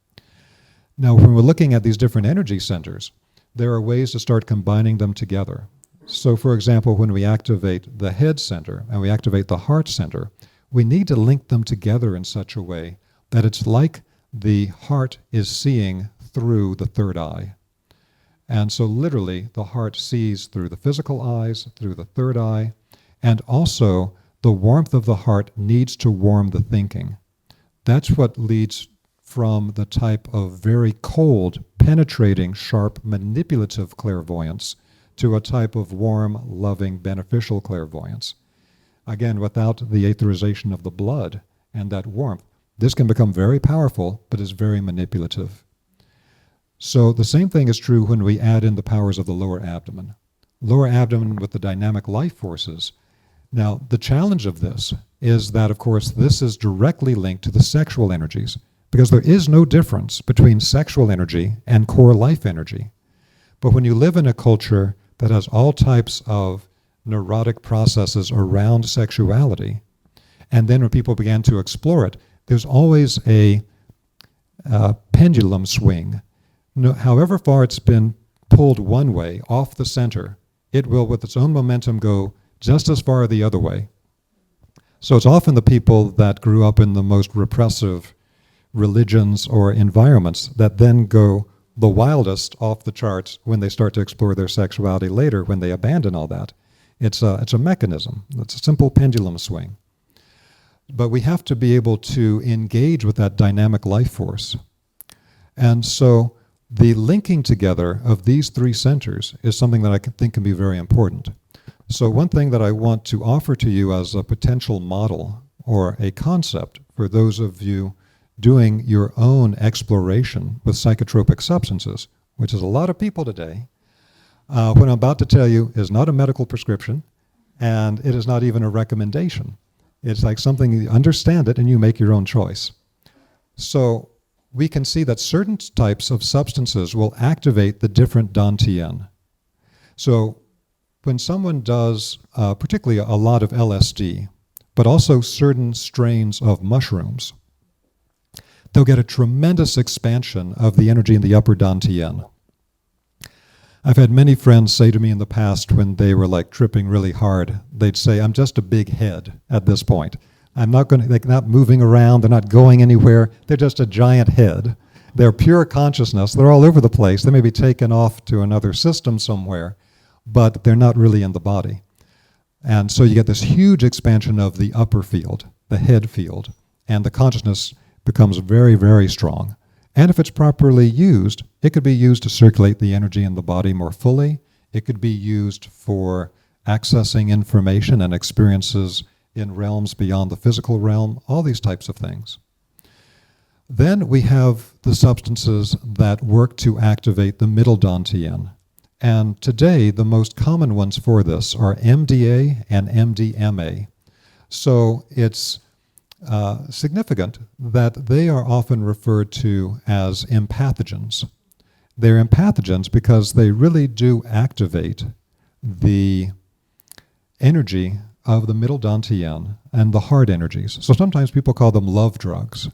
Now, when we're looking at these different energy centers, there are ways to start combining them together. So, for example, when we activate the head center and we activate the heart center, we need to link them together in such a way that it's like the heart is seeing through the third eye. And so literally, the heart sees through the physical eyes, through the third eye, and also the warmth of the heart needs to warm the thinking. That's what leads from the type of very cold, penetrating, sharp, manipulative clairvoyance to a type of warm, loving, beneficial clairvoyance. Again, without the aetherization of the blood and that warmth, this can become very powerful, but is very manipulative. So the same thing is true when we add in the powers of the lower abdomen. Lower abdomen with the dynamic life forces. Now, the challenge of this is that, of course, this is directly linked to the sexual energies, because there is no difference between sexual energy and core life energy. But when you live in a culture that has all types of neurotic processes around sexuality, and then when people began to explore it, there's always a pendulum swing. However far it's been pulled one way, off the center, it will, with its own momentum, go just as far the other way. So it's often the people that grew up in the most repressive religions or environments that then go the wildest off the charts when they start to explore their sexuality later, when they abandon all that. It's a mechanism. It's a simple pendulum swing. But we have to be able to engage with that dynamic life force. And so the linking together of these three centers is something that I think can be very important. So one thing that I want to offer to you as a potential model or a concept for those of you doing your own exploration with psychotropic substances, which is a lot of people today, what I'm about to tell you is not a medical prescription, and it is not even a recommendation. It's like something, you understand it and you make your own choice. So we can see that certain types of substances will activate the different dantian. So when someone does particularly a lot of LSD, but also certain strains of mushrooms, they'll get a tremendous expansion of the energy in the upper dantian. I've had many friends say to me in the past when they were like tripping really hard, they'd say, I'm just a big head at this point. They're not moving around, they're not going anywhere, they're just a giant head. They're pure consciousness, they're all over the place, they may be taken off to another system somewhere, but they're not really in the body. And so you get this huge expansion of the upper field, the head field, and the consciousness becomes very, very strong. And if it's properly used, it could be used to circulate the energy in the body more fully. It could be used for accessing information and experiences in realms beyond the physical realm, all these types of things. Then we have the substances that work to activate the middle dantian. And today, the most common ones for this are MDA and MDMA. So it's significant that they are often referred to as empathogens. They're empathogens because they really do activate the energy of the middle dantian and the heart energies. So sometimes people call them love drugs.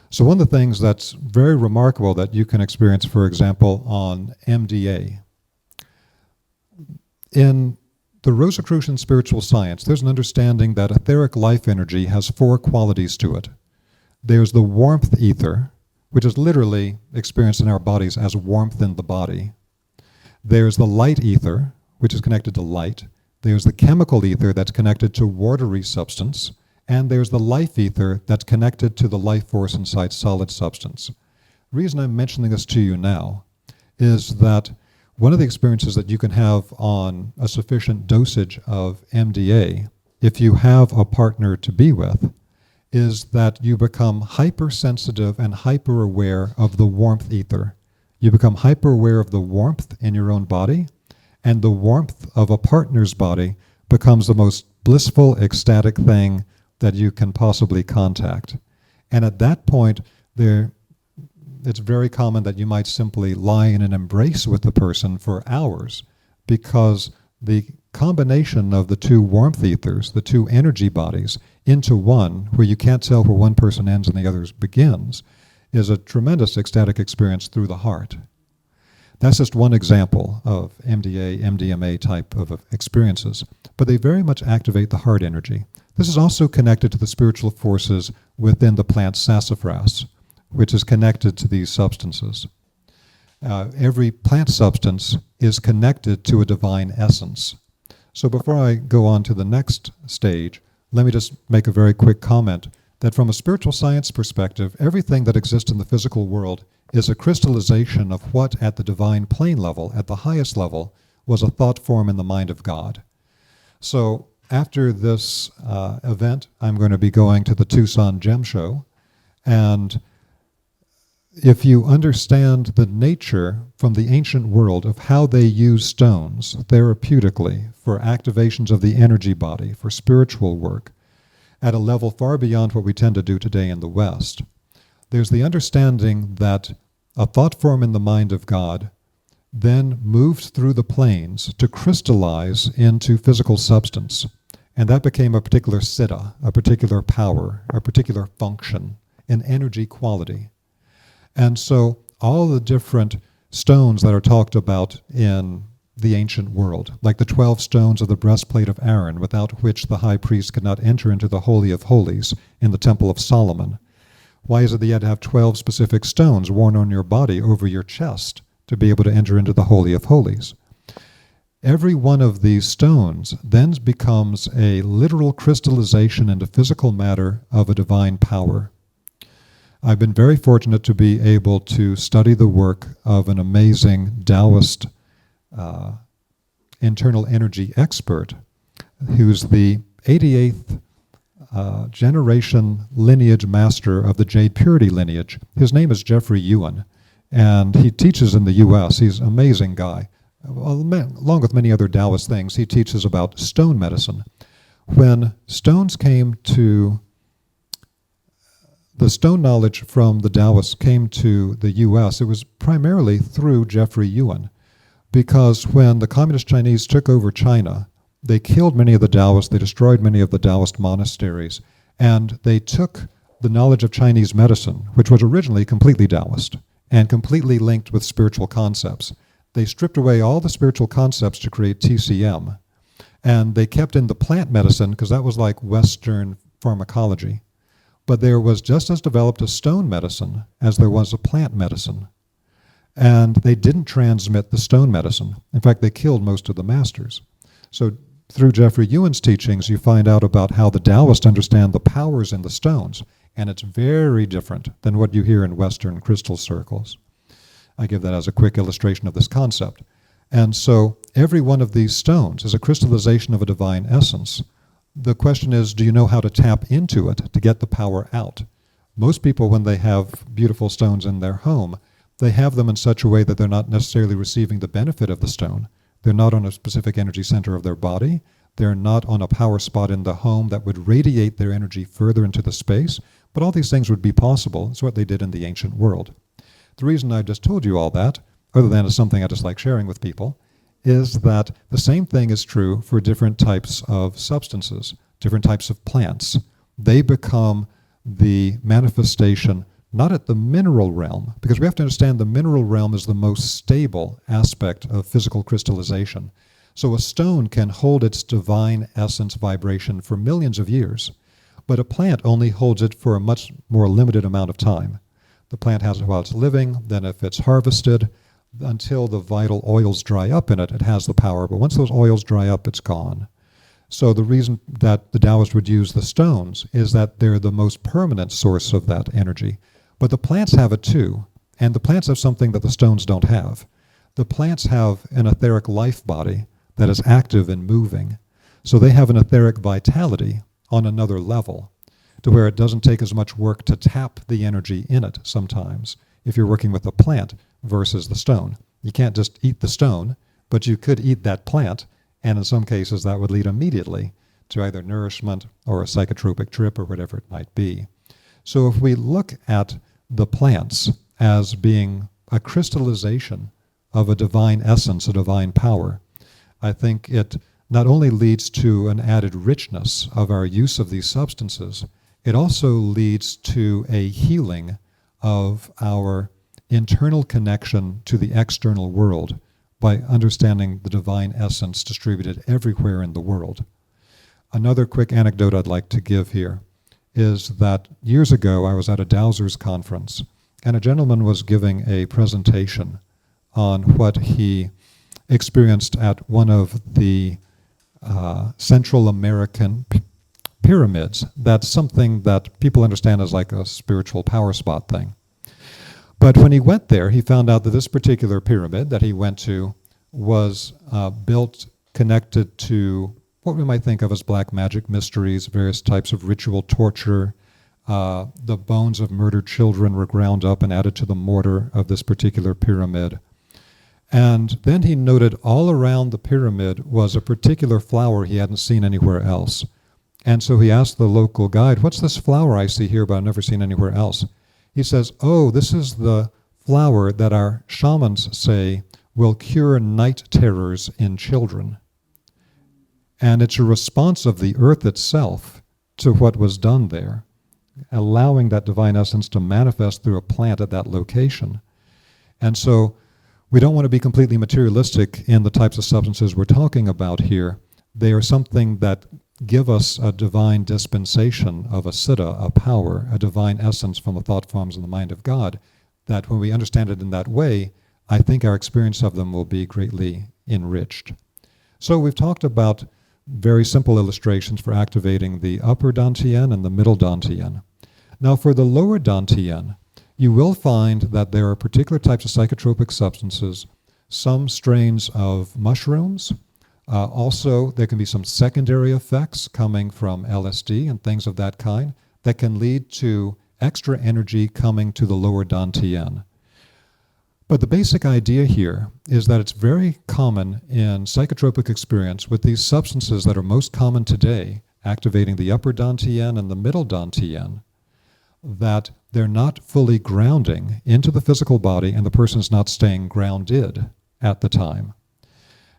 So one of the things that's very remarkable that you can experience, for example, on MDA, in the Rosicrucian spiritual science, there's an understanding that etheric life energy has 4 qualities to it. There's the warmth ether, which is literally experienced in our bodies as warmth in the body. There's the light ether, which is connected to light. There's the chemical ether that's connected to watery substance. And there's the life ether that's connected to the life force inside solid substance. The reason I'm mentioning this to you now is that one of the experiences that you can have on a sufficient dosage of MDA, if you have a partner to be with, is that you become hypersensitive and hyper-aware of the warmth ether. You become hyper-aware of the warmth in your own body, and the warmth of a partner's body becomes the most blissful, ecstatic thing that you can possibly contact. And at that point, it's very common that you might simply lie in an embrace with the person for hours, because the combination of the 2 warmth ethers, the 2 energy bodies, into one, where you can't tell where one person ends and the other begins, is a tremendous ecstatic experience through the heart. That's just one example of MDA, MDMA type of experiences, but they very much activate the heart energy. This is also connected to the spiritual forces within the plant sassafras, which is connected to these substances. Every plant substance is connected to a divine essence. So before I go on to the next stage, let me just make a very quick comment that from a spiritual science perspective, everything that exists in the physical world is a crystallization of what at the divine plane level, at the highest level, was a thought form in the mind of God. So after this event, I'm going to be going to the Tucson Gem Show, and if you understand the nature from the ancient world of how they use stones therapeutically for activations of the energy body, for spiritual work, at a level far beyond what we tend to do today in the West, there's the understanding that a thought form in the mind of God then moved through the planes to crystallize into physical substance. And that became a particular siddha, a particular power, a particular function, an energy quality. And so all the different stones that are talked about in the ancient world, like the 12 stones of the breastplate of Aaron, without which the high priest could not enter into the Holy of Holies in the Temple of Solomon. Why is it that you had to have 12 specific stones worn on your body over your chest to be able to enter into the Holy of Holies? Every one of these stones then becomes a literal crystallization into physical matter of a divine power. I've been very fortunate to be able to study the work of an amazing Taoist internal energy expert who's the 88th generation lineage master of the Jade Purity lineage. His name is Jeffrey Ewan, and he teaches in the U.S. He's an amazing guy. Along with many other Taoist things, he teaches about stone medicine. When stones came to, the stone knowledge from the Taoists came to the U.S., it was primarily through Jeffrey Ewan, because when the communist Chinese took over China, they killed many of the Taoists, they destroyed many of the Taoist monasteries, and they took the knowledge of Chinese medicine, which was originally completely Taoist and completely linked with spiritual concepts. They stripped away all the spiritual concepts to create TCM, and they kept in the plant medicine because that was like Western pharmacology. But there was just as developed a stone medicine as there was a plant medicine. And they didn't transmit the stone medicine. In fact, they killed most of the masters. So through Jeffrey Ewan's teachings, you find out about how the Taoists understand the powers in the stones, and it's very different than what you hear in Western crystal circles. I give that as a quick illustration of this concept. And so every one of these stones is a crystallization of a divine essence. The question is, do you know how to tap into it to get the power out? Most people, when they have beautiful stones in their home, they have them in such a way that they're not necessarily receiving the benefit of the stone. They're not on a specific energy center of their body. They're not on a power spot in the home that would radiate their energy further into the space, but all these things would be possible. It's what they did in the ancient world. The reason I've just told you all that, other than it's something I just like sharing with people, is that the same thing is true for different types of substances, different types of plants. They become the manifestation not at the mineral realm, because we have to understand the mineral realm is the most stable aspect of physical crystallization. So a stone can hold its divine essence vibration for millions of years, but a plant only holds it for a much more limited amount of time. The plant has it while it's living, then if it's harvested, until the vital oils dry up in it, it has the power, but once those oils dry up, it's gone. So the reason that the Taoists would use the stones is that they're the most permanent source of that energy. But the plants have it too, and the plants have something that the stones don't have. The plants have an etheric life body that is active and moving. So they have an etheric vitality on another level, to where it doesn't take as much work to tap the energy in it sometimes, if you're working with a plant versus the stone. You can't just eat the stone, but you could eat that plant, and in some cases that would lead immediately to either nourishment or a psychotropic trip or whatever it might be. So if we look at the plants as being a crystallization of a divine essence, a divine power, I think it not only leads to an added richness of our use of these substances, it also leads to a healing of our internal connection to the external world by understanding the divine essence distributed everywhere in the world. Another quick anecdote I'd like to give here is that years ago I was at a Dowsers conference, and a gentleman was giving a presentation on what he experienced at one of the Central American pyramids. That's something that people understand as like a spiritual power spot thing. But when he went there, he found out that this particular pyramid that he went to was built connected to what we might think of as black magic mysteries, various types of ritual torture. The bones of murdered children were ground up and added to the mortar of this particular pyramid. And then he noted all around the pyramid was a particular flower he hadn't seen anywhere else. And so he asked the local guide, "What's this flower I see here but I've never seen anywhere else?" He says, "Oh, this is the flower that our shamans say will cure night terrors in children." And it's a response of the earth itself to what was done there, allowing that divine essence to manifest through a plant at that location. And so we don't want to be completely materialistic in the types of substances we're talking about here. They are something that give us a divine dispensation of a siddha, a power, a divine essence from the thought forms in the mind of God, that when we understand it in that way, I think our experience of them will be greatly enriched. So we've talked about very simple illustrations for activating the upper dantian and the middle dantian. Now for the lower dantian, you will find that there are particular types of psychotropic substances, some strains of mushrooms. Also, there can be some secondary effects coming from LSD and things of that kind that can lead to extra energy coming to the lower dantian. But the basic idea here is that it's very common in psychotropic experience with these substances that are most common today, activating the upper dantian and the middle dantian, that they're not fully grounding into the physical body and the person's not staying grounded at the time.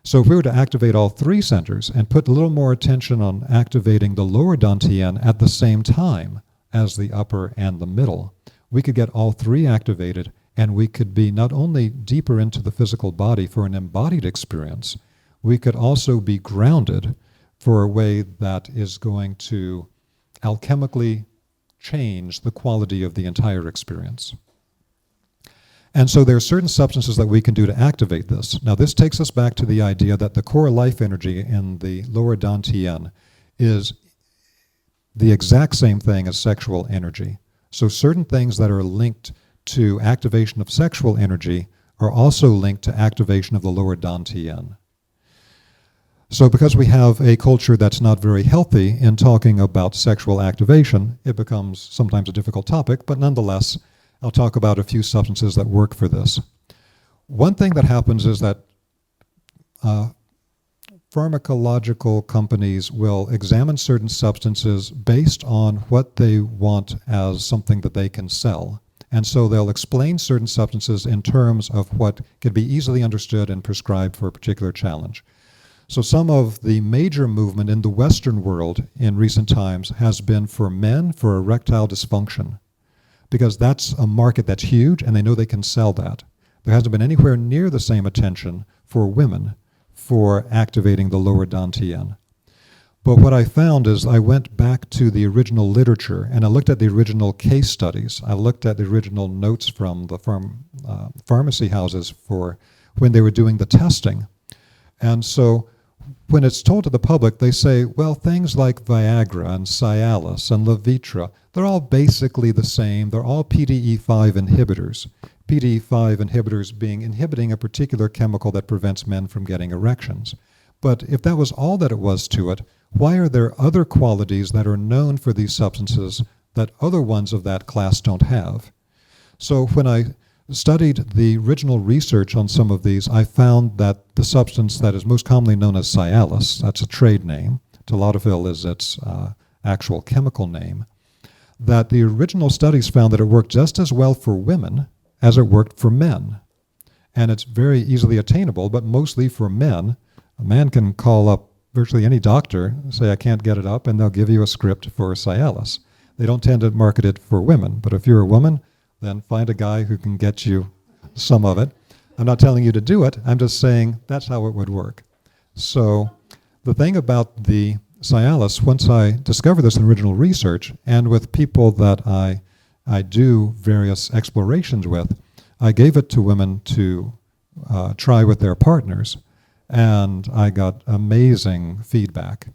So if we were to activate all three centers and put a little more attention on activating the lower dantian at the same time as the upper and the middle, we could get all three activated, and we could be not only deeper into the physical body for an embodied experience, we could also be grounded for a way that is going to alchemically change the quality of the entire experience. And so there are certain substances that we can do to activate this. Now this takes us back to the idea that the core life energy in the lower dantian is the exact same thing as sexual energy. So certain things that are linked to activation of sexual energy are also linked to activation of the lower dantian. So because we have a culture that's not very healthy in talking about sexual activation, it becomes sometimes a difficult topic, but nonetheless, I'll talk about a few substances that work for this. One thing that happens is that pharmacological companies will examine certain substances based on what they want as something that they can sell. And so they'll explain certain substances in terms of what could be easily understood and prescribed for a particular challenge. So some of the major movement in the Western world in recent times has been for men for erectile dysfunction, because that's a market that's huge and they know they can sell that. There hasn't been anywhere near the same attention for women for activating the lower dantian. But what I found is I went back to the original literature and I looked at the original case studies. I looked at the original notes from the pharmacy houses for when they were doing the testing. And so when it's told to the public, they say, well, things like Viagra and Cialis and Levitra, they're all basically the same. They're all PDE5 inhibitors. PDE5 inhibitors being inhibiting a particular chemical that prevents men from getting erections. But if that was all that it was to it, why are there other qualities that are known for these substances that other ones of that class don't have? So when I studied the original research on some of these, I found that the substance that is most commonly known as Cialis, that's a trade name, tadalafil is its actual chemical name, that the original studies found that it worked just as well for women as it worked for men. And it's very easily attainable, but mostly for men. A man can call up virtually any doctor, say, I can't get it up, and they'll give you a script for Cialis. They don't tend to market it for women, but if you're a woman, then find a guy who can get you some of it. I'm not telling you to do it, I'm just saying that's how it would work. So the thing about the Cialis, once I discovered this in original research, and with people that I do various explorations with, I gave it to women to try with their partners, and I got amazing feedback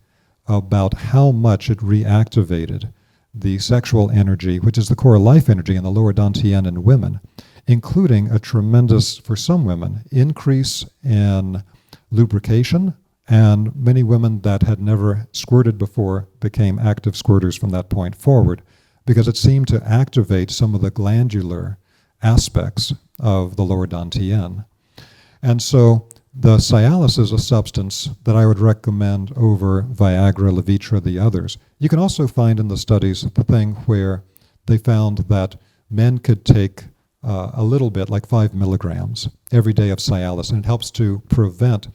about how much it reactivated the sexual energy, which is the core life energy in the lower dantian in women, including a tremendous, for some women, increase in lubrication, and many women that had never squirted before became active squirters from that point forward, because it seemed to activate some of the glandular aspects of the lower dantian. And so the Cialis is a substance that I would recommend over Viagra, Levitra, the others. You can also find in the studies the thing where they found that men could take a little bit, like 5 milligrams every day of Cialis, and it helps to prevent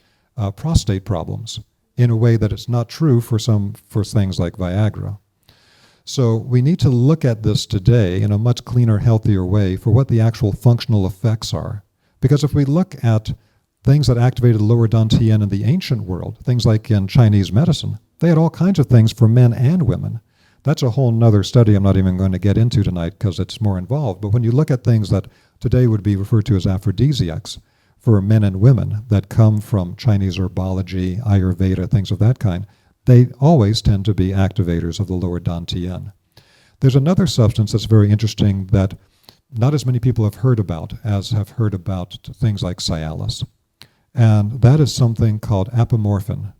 prostate problems in a way that it's not true for things like Viagra. So we need to look at this today in a much cleaner, healthier way for what the actual functional effects are. Because if we look at things that activated the lower dantian in the ancient world, things like in Chinese medicine, they had all kinds of things for men and women. That's a whole nother study I'm not even going to get into tonight because it's more involved. But when you look at things that today would be referred to as aphrodisiacs for men and women that come from Chinese herbology, Ayurveda, things of that kind, they always tend to be activators of the lower dantian. There's another substance that's very interesting that not as many people have heard about as have heard about things like Cialis. And that is something called apomorphin.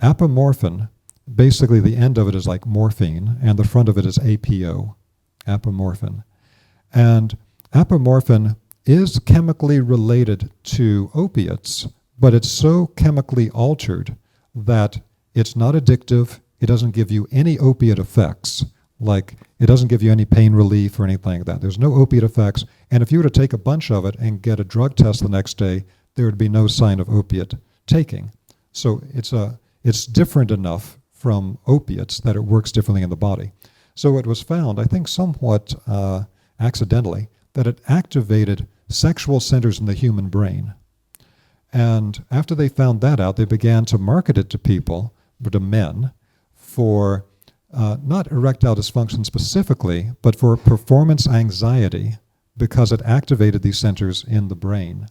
Apomorphin, basically the end of it is like morphine, and the front of it is APO, apomorphin. And apomorphin is chemically related to opiates, but it's so chemically altered that it's not addictive, it doesn't give you any opiate effects, like it doesn't give you any pain relief or anything like that. There's no opiate effects, and if you were to take a bunch of it and get a drug test the next day, there would be no sign of opiate taking. So it's different enough from opiates that it works differently in the body. So it was found, I think somewhat accidentally, that it activated sexual centers in the human brain. And after they found that out, they began to market it to people, to men, for not erectile dysfunction specifically, but for performance anxiety, because it activated these centers in the brain.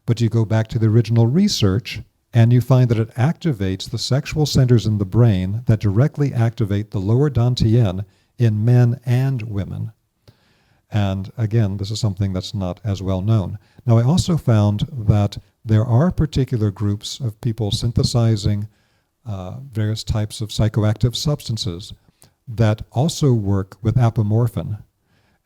But you go back to the original research, and you find that it activates the sexual centers in the brain that directly activate the lower dantian in men and women. And again, this is something that's not as well known. Now, I also found that there are particular groups of people synthesizing various types of psychoactive substances that also work with apomorphin.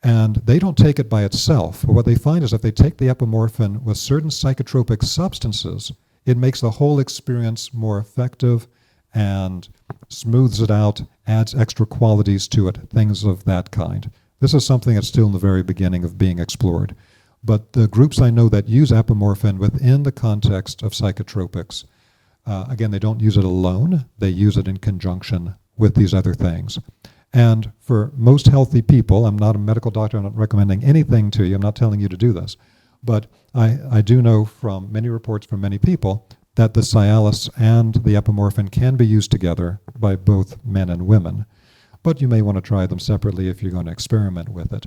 And they don't take it by itself. But what they find is if they take the apomorphin with certain psychotropic substances, It makes the whole experience more effective and smooths it out, adds extra qualities to it, things of that kind. This is something that's still in the very beginning of being explored. But the groups I know that use apomorphine within the context of psychotropics, again, they don't use it alone. They use it in conjunction with these other things. And for most healthy people, I'm not a medical doctor, I'm not recommending anything to you, I'm not telling you to do this, but I do know from many reports from many people that the Cialis and the apomorphine can be used together by both men and women. But you may want to try them separately if you're going to experiment with it.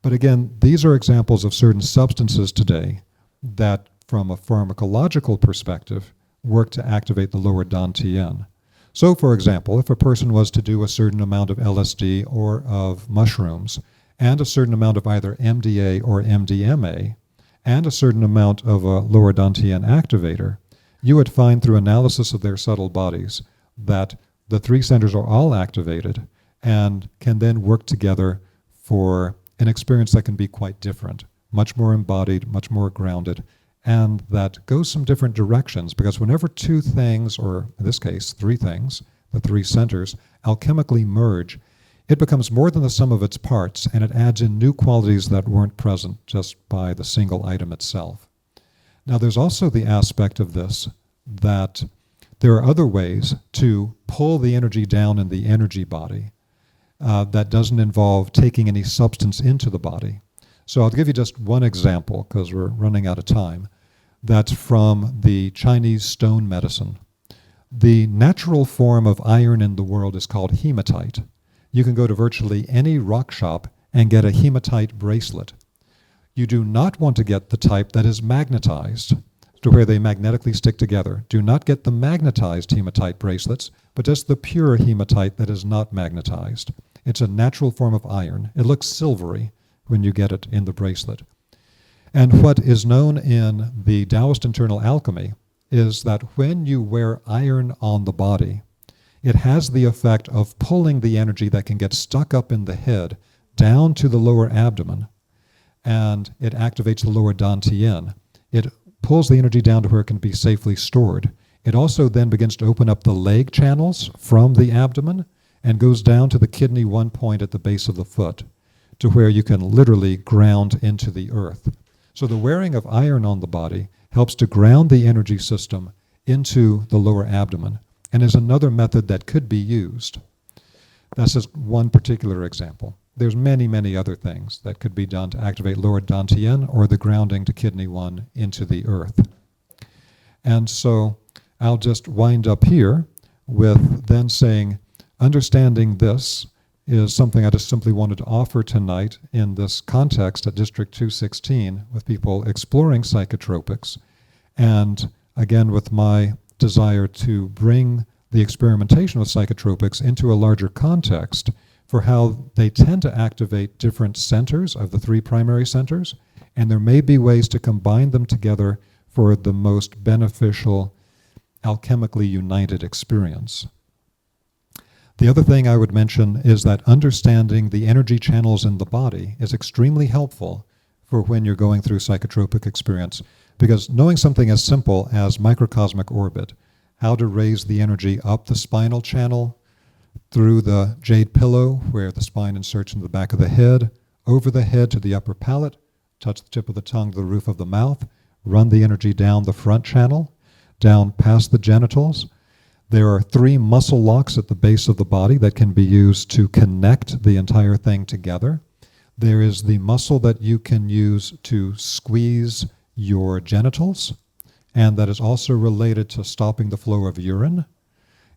But again, these are examples of certain substances today that, from a pharmacological perspective, work to activate the lower dantian. So, for example, if a person was to do a certain amount of LSD or of mushrooms, and a certain amount of either MDA or MDMA, and a certain amount of a lower dantian activator, you would find through analysis of their subtle bodies that the three centers are all activated and can then work together for an experience that can be quite different, much more embodied, much more grounded, and that goes some different directions, because whenever two things, or in this case, three things, the three centers, alchemically merge, it becomes more than the sum of its parts, and it adds in new qualities that weren't present just by the single item itself. Now, there's also the aspect of this that there are other ways to pull the energy down in the energy body that doesn't involve taking any substance into the body. So I'll give you just one example, because we're running out of time. That's from the Chinese stone medicine. The natural form of iron in the world is called hematite. You can go to virtually any rock shop and get a hematite bracelet. You do not want to get the type that is magnetized, to where they magnetically stick together. Do not get the magnetized hematite bracelets, but just the pure hematite that is not magnetized. It's a natural form of iron. It looks silvery when you get it in the bracelet. And what is known in the Taoist internal alchemy is that when you wear iron on the body, it has the effect of pulling the energy that can get stuck up in the head down to the lower abdomen, and it activates the lower dantian. It pulls the energy down to where it can be safely stored. It also then begins to open up the leg channels from the abdomen and goes down to the kidney 1 point at the base of the foot, to where you can literally ground into the earth. So the wearing of iron on the body helps to ground the energy system into the lower abdomen, and is another method that could be used. That's just one particular example. There's many, many other things that could be done to activate lower dantian or the grounding to kidney 1 into the earth. And so I'll just wind up here with then saying, understanding this is something I just simply wanted to offer tonight in this context at District 216 with people exploring psychotropics, and again with my desire to bring the experimentation with psychotropics into a larger context for how they tend to activate different centers of the three primary centers, and there may be ways to combine them together for the most beneficial, alchemically united experience. The other thing I would mention is that understanding the energy channels in the body is extremely helpful for when you're going through psychotropic experience, because knowing something as simple as microcosmic orbit, how to raise the energy up the spinal channel, through the jade pillow where the spine inserts into the back of the head, over the head to the upper palate, touch the tip of the tongue to the roof of the mouth, run the energy down the front channel, down past the genitals. There are 3 muscle locks at the base of the body that can be used to connect the entire thing together. There is the muscle that you can use to squeeze your genitals, and that is also related to stopping the flow of urine,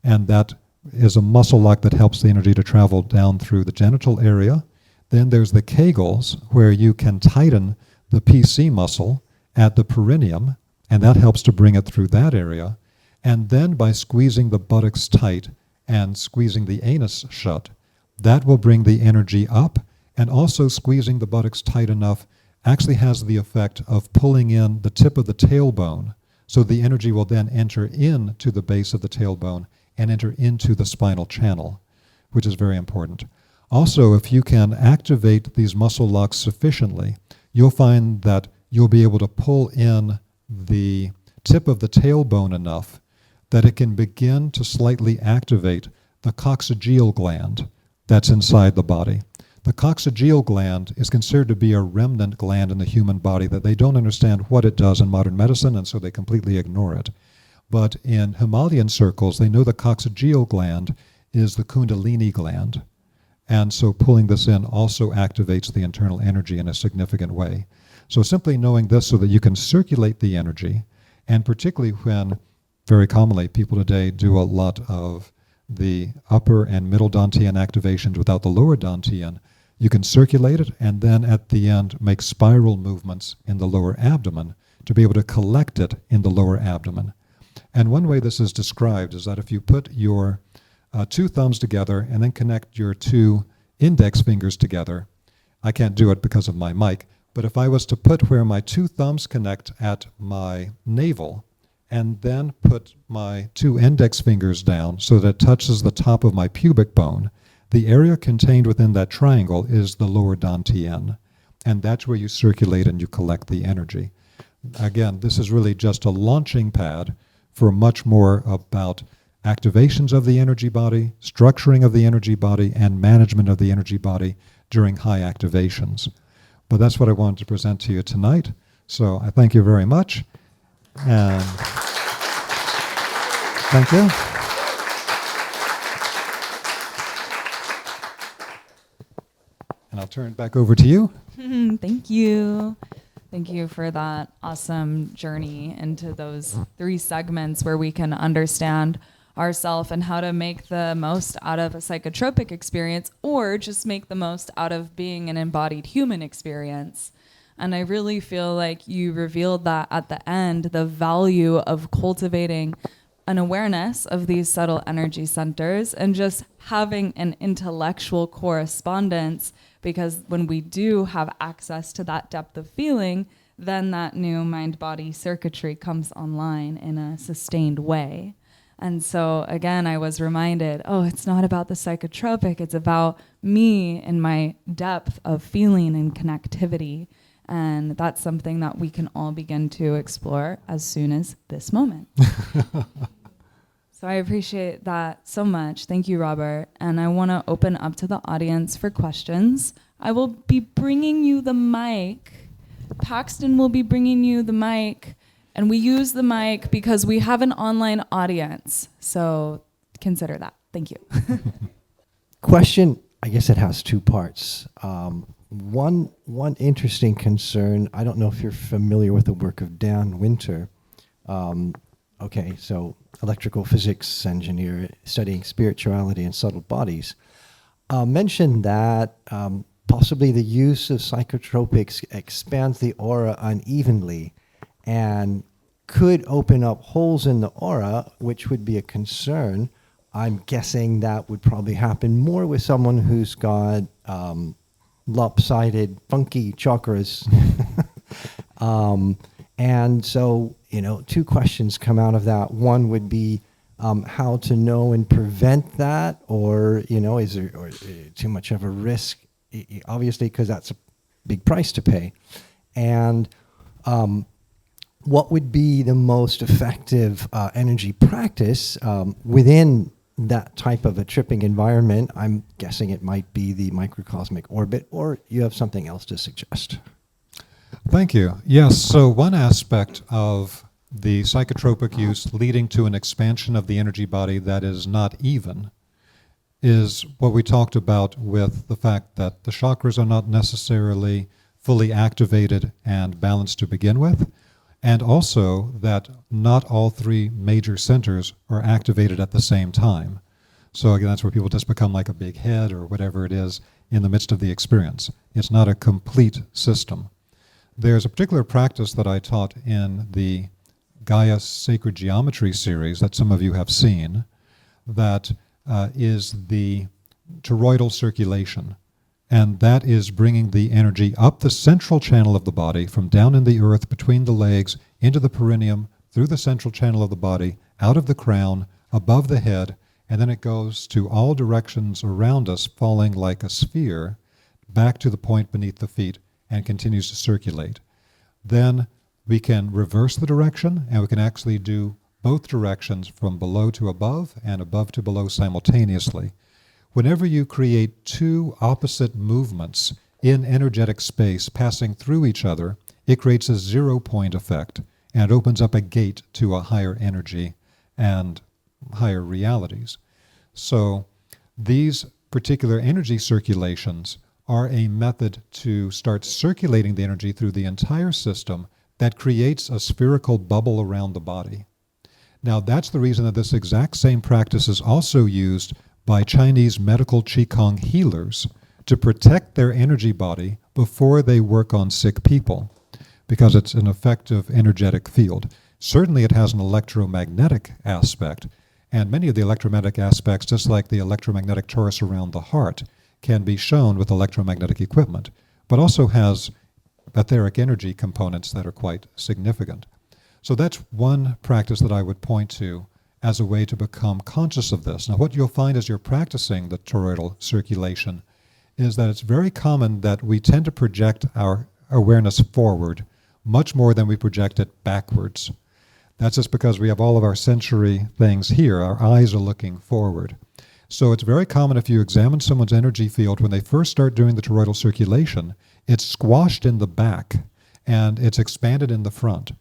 and that is a muscle lock that helps the energy to travel down through the genital area. Then there's the Kegels, where you can tighten the PC muscle at the perineum, and that helps to bring it through that area. And then by squeezing the buttocks tight and squeezing the anus shut, that will bring the energy up, and also squeezing the buttocks tight enough actually has the effect of pulling in the tip of the tailbone, so the energy will then enter into the base of the tailbone and enter into the spinal channel, which is very important. Also, if you can activate these muscle locks sufficiently, you'll find that you'll be able to pull in the tip of the tailbone enough that it can begin to slightly activate the coccygeal gland that's inside the body. The coccygeal gland is considered to be a remnant gland in the human body that they don't understand what it does in modern medicine, and so they completely ignore it. But in Himalayan circles, they know the coccygeal gland is the kundalini gland. And so pulling this in also activates the internal energy in a significant way. So simply knowing this so that you can circulate the energy, and particularly when, very commonly, people today do a lot of the upper and middle dantian activations without the lower dantian, you can circulate it and then at the end make spiral movements in the lower abdomen to be able to collect it in the lower abdomen. And one way this is described is that if you put your two thumbs together and then connect your two index fingers together, I can't do it because of my mic, but if I was to put where my two thumbs connect at my navel and then put my two index fingers down so that it touches the top of my pubic bone, the area contained within that triangle is the lower dantian, and that's where you circulate and you collect the energy. Again, this is really just a launching pad for much more about activations of the energy body, structuring of the energy body, and management of the energy body during high activations. But that's what I wanted to present to you tonight. So I thank you very much. And thank you. And I'll turn it back over to you. Thank you. Thank you for that awesome journey into those 3 segments where we can understand ourselves and how to make the most out of a psychotropic experience, or just make the most out of being an embodied human experience. And I really feel like you revealed that at the end, the value of cultivating an awareness of these subtle energy centers and just having an intellectual correspondence, because when we do have access to that depth of feeling, then that new mind-body circuitry comes online in a sustained way. And so again, I was reminded, it's not about the psychotropic, it's about me and my depth of feeling and connectivity. And that's something that we can all begin to explore as soon as this moment. So I appreciate that so much. Thank you, Robert. And I want to open up to the audience for questions. I will be bringing you the mic. Paxton will be bringing you the mic. And we use the mic because we have an online audience. So consider that. Thank you. Question, I guess it has 2 parts. One interesting concern, I don't know if you're familiar with the work of Dan Winter. So electrical physics engineer studying spirituality and subtle bodies, mentioned that possibly the use of psychotropics expands the aura unevenly and could open up holes in the aura, which would be a concern. I'm guessing that would probably happen more with someone who's got lopsided, funky chakras. And so, 2 questions come out of that. One would be how to know and prevent that, or, is there too much of a risk? Obviously, because that's a big price to pay. And what would be the most effective energy practice within that type of a tripping environment? I'm guessing it might be the microcosmic orbit, or you have something else to suggest. Thank you. Yes, so one aspect of the psychotropic use leading to an expansion of the energy body that is not even is what we talked about with the fact that the chakras are not necessarily fully activated and balanced to begin with, and also that not all 3 major centers are activated at the same time. So again, that's where people just become like a big head or whatever it is in the midst of the experience. It's not a complete system. There's a particular practice that I taught in the Gaia Sacred Geometry series that some of you have seen that is the toroidal circulation. And that is bringing the energy up the central channel of the body, from down in the earth, between the legs, into the perineum, through the central channel of the body, out of the crown, above the head, and then it goes to all directions around us, falling like a sphere, back to the point beneath the feet, and continues to circulate. Then We can reverse the direction, and we can actually do both directions from below to above and above to below simultaneously. Whenever you create two opposite movements in energetic space passing through each other, it creates a 0-point effect, and it opens up a gate to a higher energy and higher realities. So these particular energy circulations are a method to start circulating the energy through the entire system that creates a spherical bubble around the body. Now, that's the reason that this exact same practice is also used by Chinese medical Qigong healers to protect their energy body before they work on sick people, because it's an effective energetic field. Certainly it has an electromagnetic aspect, and many of the electromagnetic aspects, just like the electromagnetic torus around the heart, can be shown with electromagnetic equipment, but also has etheric energy components that are quite significant. So that's one practice that I would point to as a way to become conscious of this. Now, what you'll find as you're practicing the toroidal circulation is that it's very common that we tend to project our awareness forward much more than we project it backwards. That's just because we have all of our sensory things here. Our eyes are looking forward. So it's very common if you examine someone's energy field when they first start doing the toroidal circulation, it's squashed in the back and it's expanded in the front.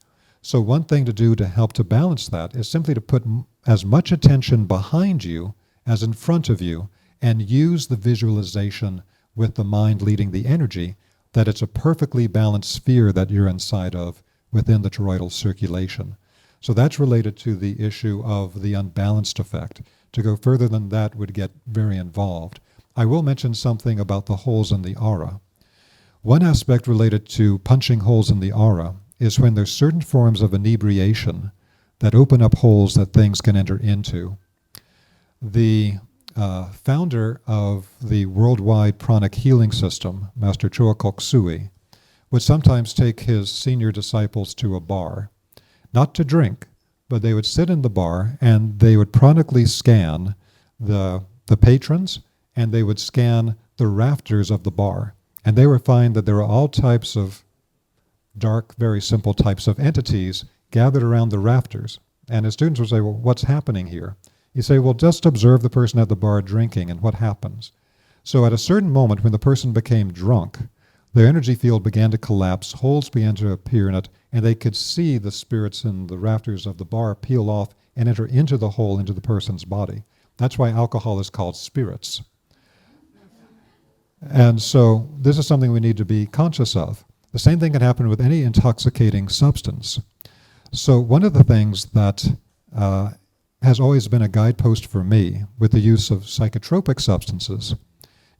So one thing to do to help to balance that is simply to put as much attention behind you as in front of you and use the visualization with the mind leading the energy that it's a perfectly balanced sphere that you're inside of within the toroidal circulation. So that's related to the issue of the unbalanced effect. To go further than that would get very involved. I will mention something about the holes in the aura. One aspect related to punching holes in the aura is when there's certain forms of inebriation that open up holes that things can enter into. The founder of the worldwide pranic healing system, Master Choa Kok Sui, would sometimes take his senior disciples to a bar, not to drink, but they would sit in the bar and they would pranically scan the patrons, and they would scan the rafters of the bar. And they would find that there are all types of dark, very simple types of entities gathered around the rafters. And his students would say, well, what's happening here? You say, well, just observe the person at the bar drinking and what happens. So at a certain moment when the person became drunk, their energy field began to collapse, holes began to appear in it, and they could see the spirits in the rafters of the bar peel off and enter into the hole into the person's body. That's why alcohol is called spirits. And so this is something we need to be conscious of. The same thing can happen with any intoxicating substance. So one of the things that has always been a guidepost for me with the use of psychotropic substances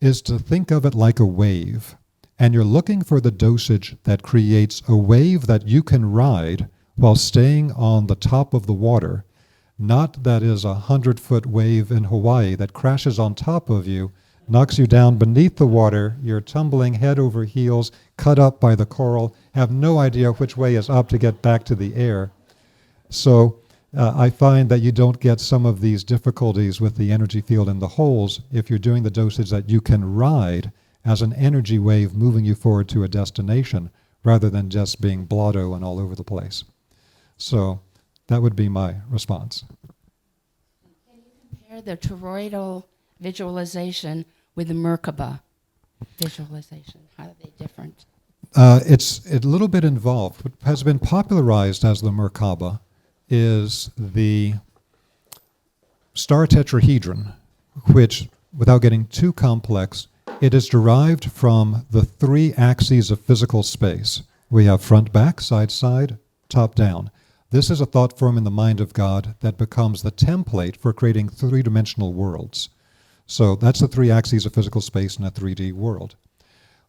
is to think of it like a wave. And you're looking for the dosage that creates a wave that you can ride while staying on the top of the water, not that is a 100-foot wave in Hawaii that crashes on top of you, knocks you down beneath the water, you're tumbling head over heels, cut up by the coral, have no idea which way is up to get back to the air. So I find that you don't get some of these difficulties with the energy field in the holes if you're doing the dosage that you can ride as an energy wave moving you forward to a destination rather than just being blotto and all over the place. So that would be my response. Can you compare the toroidal visualization with the Merkaba visualization? How are they different? It's a little bit involved. What has been popularized as the Merkaba is the star tetrahedron, which, without getting too complex, it is derived from the three axes of physical space. We have front, back, side, side, top, down. This is a thought form in the mind of God that becomes the template for creating three-dimensional worlds. So that's the three axes of physical space in a 3D world.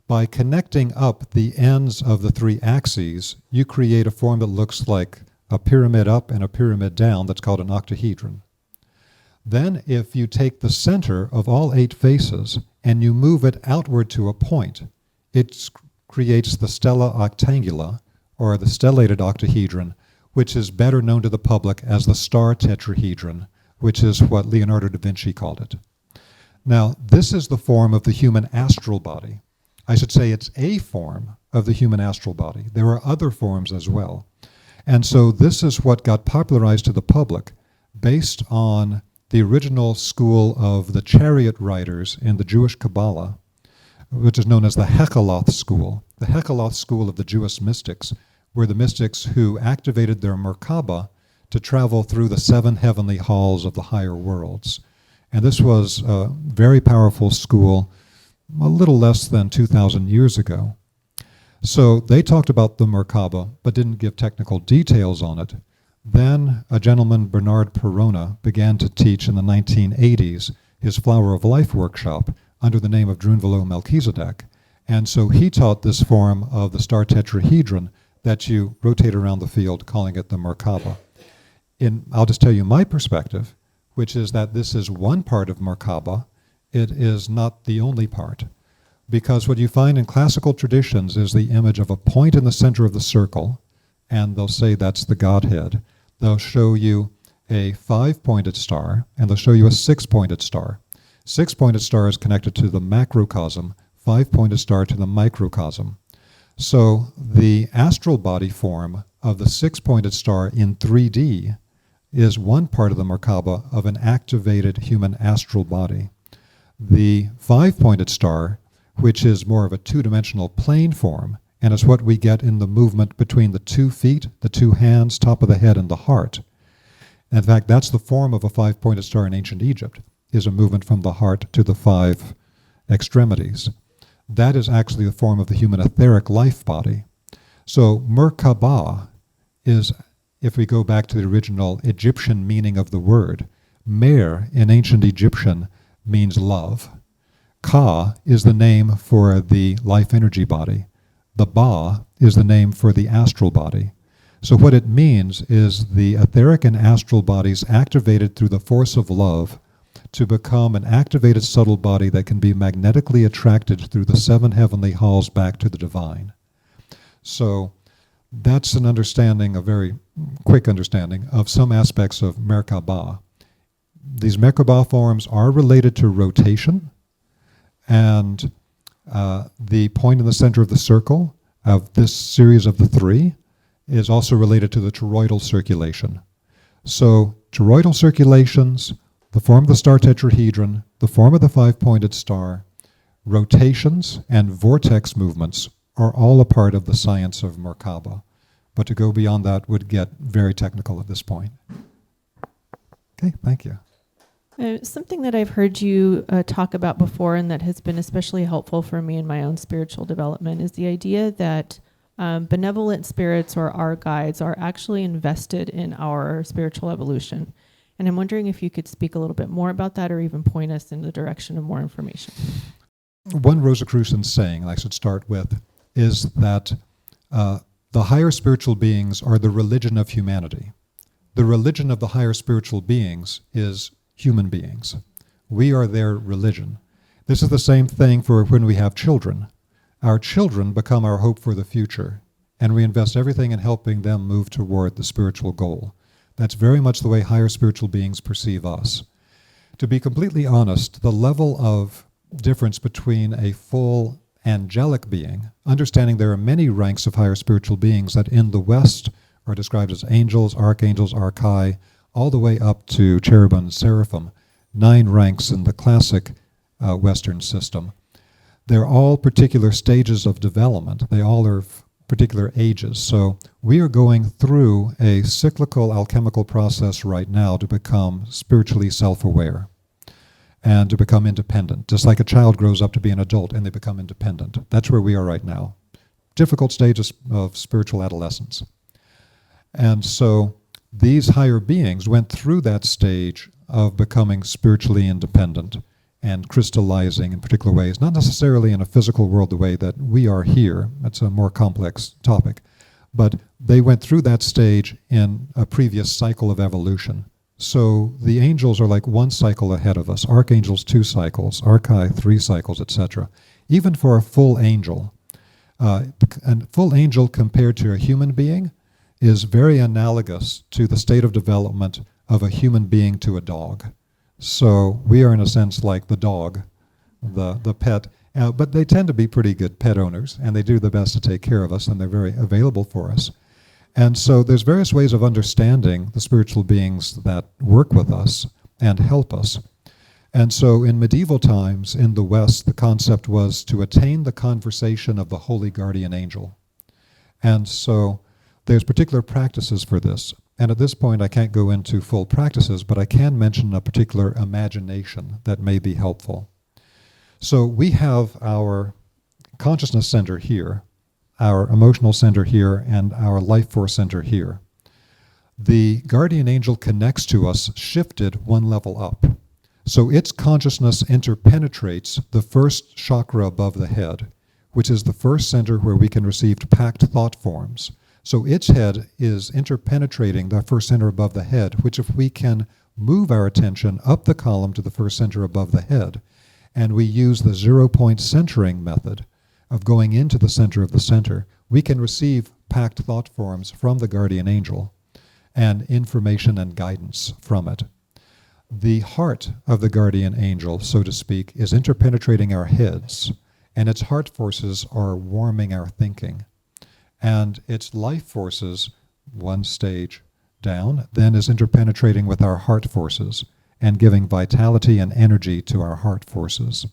By connecting up the ends of the three axes, you create a form that looks like a pyramid up and a pyramid down that's called an octahedron. Then if you take the center of all 8 faces and you move it outward to a point, it creates the stella octangula, or the stellated octahedron, which is better known to the public as the star tetrahedron, which is what Leonardo da Vinci called it. Now, this is the form of the human astral body. I should say it's a form of the human astral body. There are other forms as well. And so this is what got popularized to the public based on the original school of the chariot riders in the Jewish Kabbalah, which is known as the Hekaloth school. The Hekaloth school of the Jewish mystics were the mystics who activated their Merkaba to travel through the 7 heavenly halls of the higher worlds. And this was a very powerful school a little less than 2,000 years ago. So they talked about the Merkaba, but didn't give technical details on it. Then a gentleman, Bernard Perona, began to teach in the 1980s his Flower of Life workshop under the name of Drunvalo Melchizedek. And so he taught this form of the star tetrahedron that you rotate around the field, calling it the Merkaba. I'll just tell you my perspective, which is that this is one part of Merkaba. It is not the only part. Because what you find in classical traditions is the image of a point in the center of the circle, and they'll say that's the Godhead. They'll show you a 5-pointed star, and they'll show you a 6-pointed star. 6-pointed star is connected to the macrocosm, 5-pointed star to the microcosm. So the astral body form of the 6-pointed star in 3D is one part of the Merkaba of an activated human astral body. The 5-pointed star, which is more of a 2-dimensional plane form, and is what we get in the movement between the 2 feet, the 2 hands, top of the head, and the heart. In fact, that's the form of a 5-pointed star in ancient Egypt, is a movement from the heart to the 5 extremities. That is actually the form of the human etheric life body. So Merkaba is, if we go back to the original Egyptian meaning of the word, Mer in ancient Egyptian means love. Ka is the name for the life energy body. The Ba is the name for the astral body. So what it means is the etheric and astral bodies activated through the force of love to become an activated subtle body that can be magnetically attracted through the 7 heavenly halls back to the divine. So that's an understanding, a very quick understanding, of some aspects of Merkaba. These Merkaba forms are related to rotation, and the point in the center of the circle of this series of the 3 is also related to the toroidal circulation. So toroidal circulations, the form of the star tetrahedron, the form of the 5-pointed star, rotations, and vortex movements are all a part of the science of Merkaba. But to go beyond that would get very technical at this point. Okay, thank you. Something that I've heard you talk about before and that has been especially helpful for me in my own spiritual development is the idea that benevolent spirits or our guides are actually invested in our spiritual evolution. And I'm wondering if you could speak a little bit more about that or even point us in the direction of more information. One Rosicrucian saying I should start with is that the higher spiritual beings are the religion of humanity. The religion of the higher spiritual beings is human beings. We are their religion. This is the same thing for when we have children. Our children become our hope for the future, and we invest everything in helping them move toward the spiritual goal. That's very much the way higher spiritual beings perceive us. To be completely honest, the level of difference between a full angelic being, understanding there are many ranks of higher spiritual beings that in the West are described as angels, archangels, archai, all the way up to cherubim and seraphim, 9 ranks in the classic Western system. They're all particular stages of development. They all are particular ages. So we are going through a cyclical alchemical process right now to become spiritually self-aware and to become independent, just like a child grows up to be an adult and they become independent. That's where we are right now. Difficult stages of spiritual adolescence. And so these higher beings went through that stage of becoming spiritually independent and crystallizing in particular ways, not necessarily in a physical world the way that we are here. That's a more complex topic. But they went through that stage in a previous cycle of evolution. So the angels are like 1 cycle ahead of us, archangels 2 cycles, archai 3 cycles, etc. Even for a full angel, a full angel compared to a human being is very analogous to the state of development of a human being to a dog. So we are in a sense like the dog, the pet, But they tend to be pretty good pet owners, and they do the best to take care of us, and they're very available for us. And so there's various ways of understanding the spiritual beings that work with us and help us. And so in medieval times in the West, the concept was to attain the conversation of the holy guardian angel. And so there's particular practices for this. And at this point, I can't go into full practices, but I can mention a particular imagination that may be helpful. So we have our consciousness center here, our emotional center here, and our life force center here. The guardian angel connects to us shifted one level up. So its consciousness interpenetrates the first chakra above the head, which is the first center where we can receive packed thought forms. So its head is interpenetrating the first center above the head, which if we can move our attention up the column to the first center above the head, and we use the 0-point centering method of going into the center of the center, we can receive packed thought forms from the guardian angel and information and guidance from it. The heart of the guardian angel, so to speak, is interpenetrating our heads, and its heart forces are warming our thinking. And its life forces, one stage down, then is interpenetrating with our heart forces and giving vitality and energy to our heart forces.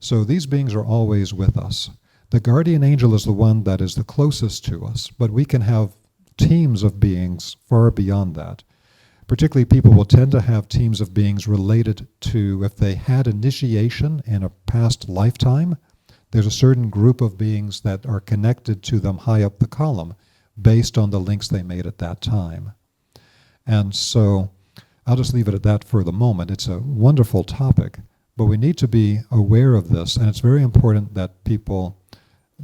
So these beings are always with us. The guardian angel is the one that is the closest to us, but we can have teams of beings far beyond that. Particularly, people will tend to have teams of beings related to, if they had initiation in a past lifetime, there's a certain group of beings that are connected to them high up the column based on the links they made at that time. And so I'll just leave it at that for the moment. It's a wonderful topic, but we need to be aware of this, and it's very important that people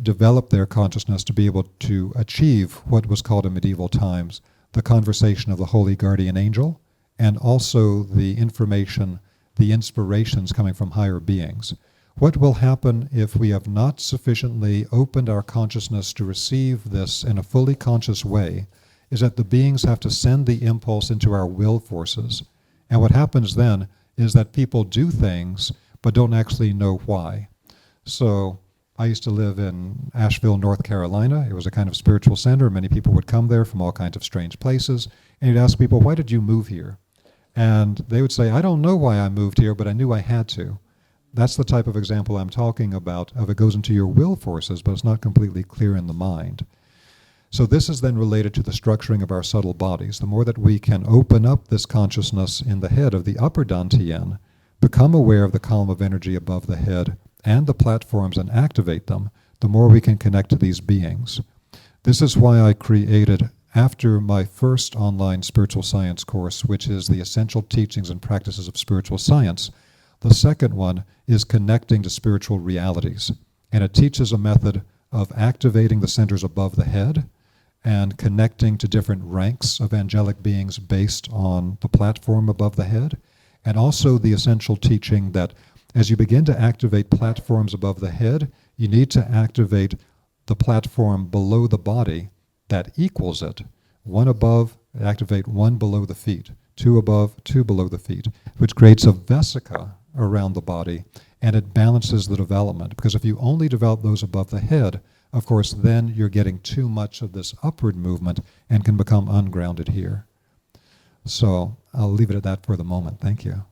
develop their consciousness to be able to achieve what was called in medieval times the conversation of the holy guardian angel, and also the information, the inspirations coming from higher beings. What will happen if we have not sufficiently opened our consciousness to receive this in a fully conscious way is that the beings have to send the impulse into our will forces. And what happens then is that people do things but don't actually know why. So I used to live in Asheville, North Carolina. It was a kind of spiritual center. Many people would come there from all kinds of strange places. And you'd ask people, why did you move here? And they would say, I don't know why I moved here, but I knew I had to. That's the type of example I'm talking about of it goes into your will forces, but it's not completely clear in the mind. So this is then related to the structuring of our subtle bodies. The more that we can open up this consciousness in the head of the upper dantian, become aware of the column of energy above the head and the platforms and activate them, the more we can connect to these beings. This is why I created, after my first online spiritual science course, which is the Essential Teachings and Practices of Spiritual Science, the second one is connecting to spiritual realities. And it teaches a method of activating the centers above the head and connecting to different ranks of angelic beings based on the platform above the head. And also the essential teaching that as you begin to activate platforms above the head, you need to activate the platform below the body that equals it. One above, activate one below the feet. Two above, two below the feet, which creates a vesica around the body, and it balances the development. Because if you only develop those above the head, of course, then you're getting too much of this upward movement and can become ungrounded here. So I'll leave it at that for the moment. Thank you.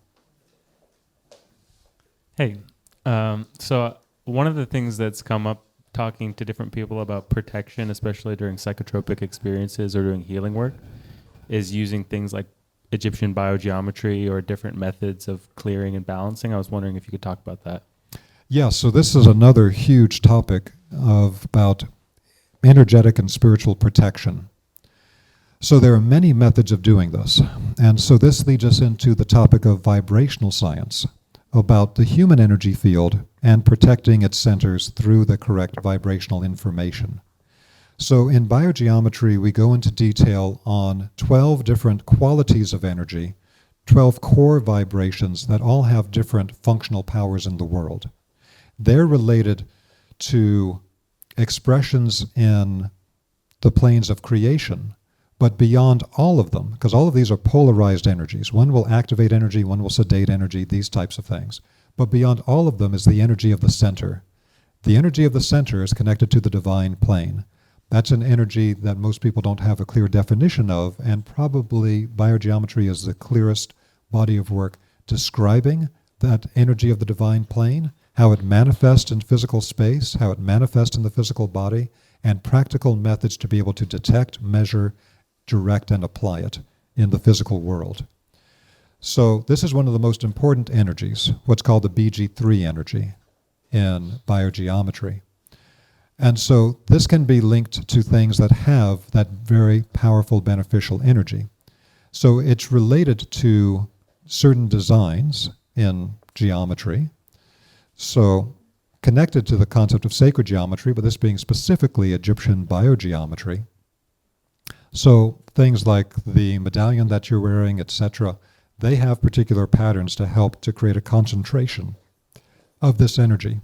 Hey, so one of the things that's come up talking to different people about protection, especially during psychotropic experiences or doing healing work, is using things like Egyptian biogeometry or different methods of clearing and balancing. I was wondering if you could talk about that. Yeah, so this is another huge topic about energetic and spiritual protection. So there are many methods of doing this. And so this leads us into the topic of vibrational science, about the human energy field and protecting its centers through the correct vibrational information. So in biogeometry, we go into detail on 12 different qualities of energy, 12 core vibrations that all have different functional powers in the world. They're related to expressions in the planes of creation, but beyond all of them, because all of these are polarized energies. One will activate energy, one will sedate energy, these types of things. But beyond all of them is the energy of the center, The energy of the center is connected to the divine plane. That's an energy that most people don't have a clear definition of, and probably biogeometry is the clearest body of work describing that energy of the divine plane, how it manifests in physical space, how it manifests in the physical body, and practical methods to be able to detect, measure, direct, and apply it in the physical world. So this is one of the most important energies, what's called the BG3 energy in biogeometry. And so this can be linked to things that have that very powerful beneficial energy. So it's related to certain designs in geometry. So connected to the concept of sacred geometry, but this being specifically Egyptian biogeometry. So things like the medallion that you're wearing, etc., they have particular patterns to help to create a concentration of this energy.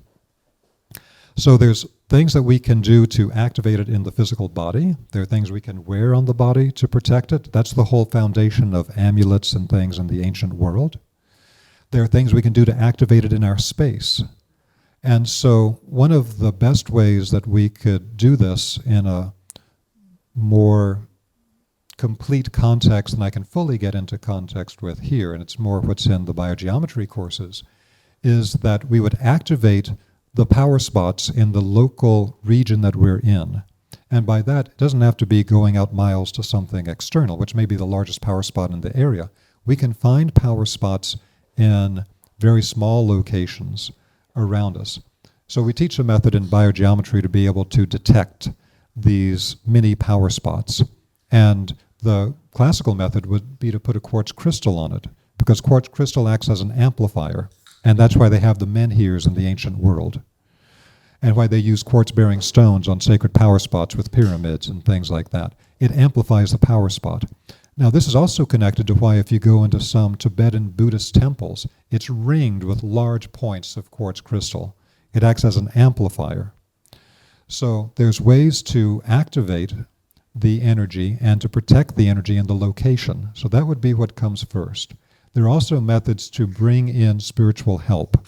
So there's things that we can do to activate it in the physical body. There are things we can wear on the body to protect it. That's the whole foundation of amulets and things in the ancient world. There are things we can do to activate it in our space. And so one of the best ways that we could do this in a more complete context than I can fully get into context with here, and it's more what's in the biogeometry courses, is that we would activate the power spots in the local region that we're in. And by that, it doesn't have to be going out miles to something external, which may be the largest power spot in the area. We can find power spots in very small locations around us. So we teach a method in biogeometry to be able to detect these mini power spots. And the classical method would be to put a quartz crystal on it, because quartz crystal acts as an amplifier, and that's why they have the menhirs in the ancient world, and why they use quartz-bearing stones on sacred power spots with pyramids and things like that. It amplifies the power spot. Now, this is also connected to why if you go into some Tibetan Buddhist temples, it's ringed with large points of quartz crystal. It acts as an amplifier. So there's ways to activate the energy and to protect the energy in the location. So that would be what comes first. There are also methods to bring in spiritual help.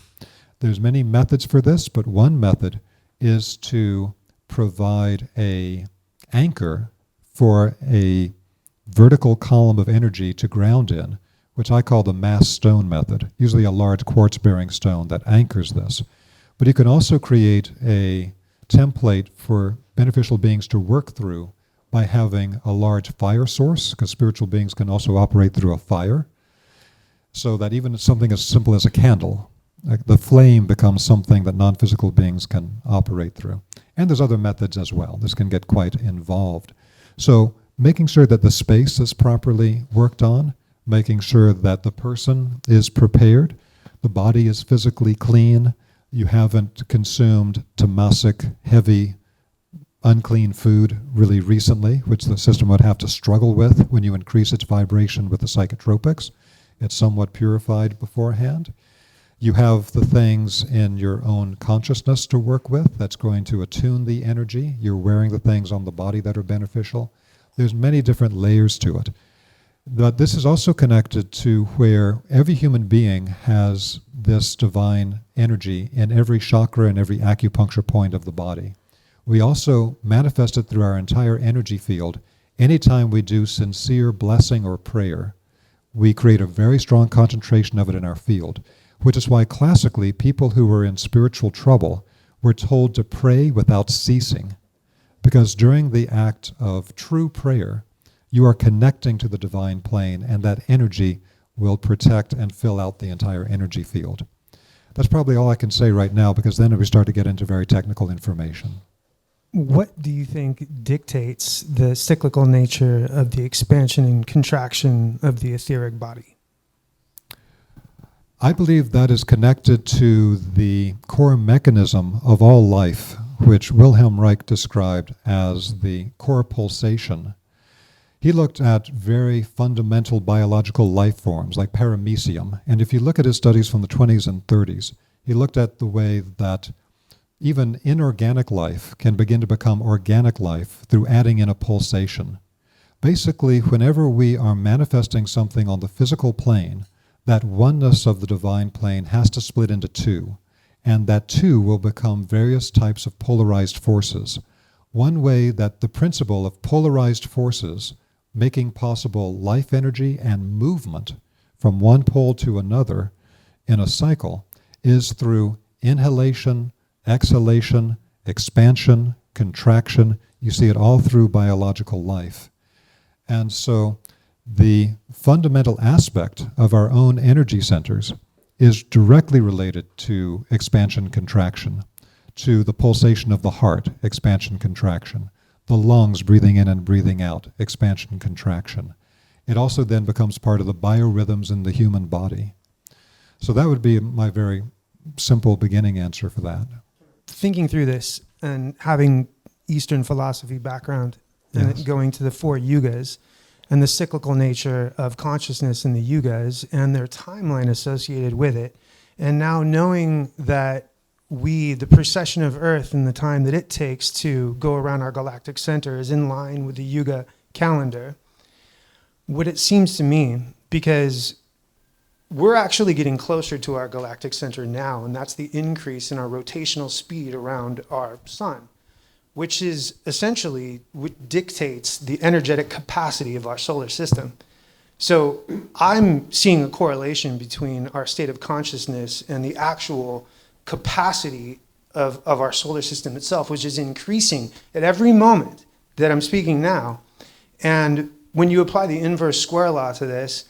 There's many methods for this, but one method is to provide an anchor for a vertical column of energy to ground in, which I call the mass stone method, usually a large quartz-bearing stone that anchors this. But you can also create a template for beneficial beings to work through by having a large fire source, because spiritual beings can also operate through a fire, so that even something as simple as a candle, like the flame becomes something that non-physical beings can operate through. And there's other methods as well. This can get quite involved. So making sure that the space is properly worked on, making sure that the person is prepared, the body is physically clean, you haven't consumed tamasic, heavy, unclean food really recently, which the system would have to struggle with when you increase its vibration with the psychotropics. It's somewhat purified beforehand. You have the things in your own consciousness to work with that's going to attune the energy. You're wearing the things on the body that are beneficial. There's many different layers to it. But this is also connected to where every human being has this divine energy in every chakra and every acupuncture point of the body. We also manifest it through our entire energy field. Anytime we do sincere blessing or prayer, we create a very strong concentration of it in our field, which is why classically people who were in spiritual trouble were told to pray without ceasing, because during the act of true prayer, you are connecting to the divine plane, and that energy will protect and fill out the entire energy field. That's probably all I can say right now, because then we start to get into very technical information. What do you think dictates the cyclical nature of the expansion and contraction of the etheric body? I believe that is connected to the core mechanism of all life, which Wilhelm Reich described as the core pulsation. He looked at very fundamental biological life forms like paramecium, and if you look at his studies from the 20s and 30s, he looked at the way that even inorganic life can begin to become organic life through adding in a pulsation. Basically, whenever we are manifesting something on the physical plane, that oneness of the divine plane has to split into two. and that too will become various types of polarized forces. One way that the principle of polarized forces making possible life energy and movement from one pole to another in a cycle is through inhalation, exhalation, expansion, contraction. You see it all through biological life. And so the fundamental aspect of our own energy centers is directly related to expansion, contraction, to the pulsation of the heart, expansion, contraction, the lungs breathing in and breathing out, expansion, contraction. It also then becomes part of the biorhythms in the human body. So that would be my very simple beginning answer for that. Thinking through this and having Eastern philosophy background and Yes. going to the 4 yugas and the cyclical nature of consciousness in the yugas and their timeline associated with it, and now knowing that the precession of Earth and the time that it takes to go around our galactic center is in line with the yuga calendar, what it seems to me, because we're actually getting closer to our galactic center now, and that's the increase in our rotational speed around our sun, which is essentially what dictates the energetic capacity of our solar system. So I'm seeing a correlation between our state of consciousness and the actual capacity of our solar system itself, which is increasing at every moment that I'm speaking now. And when you apply the inverse square law to this,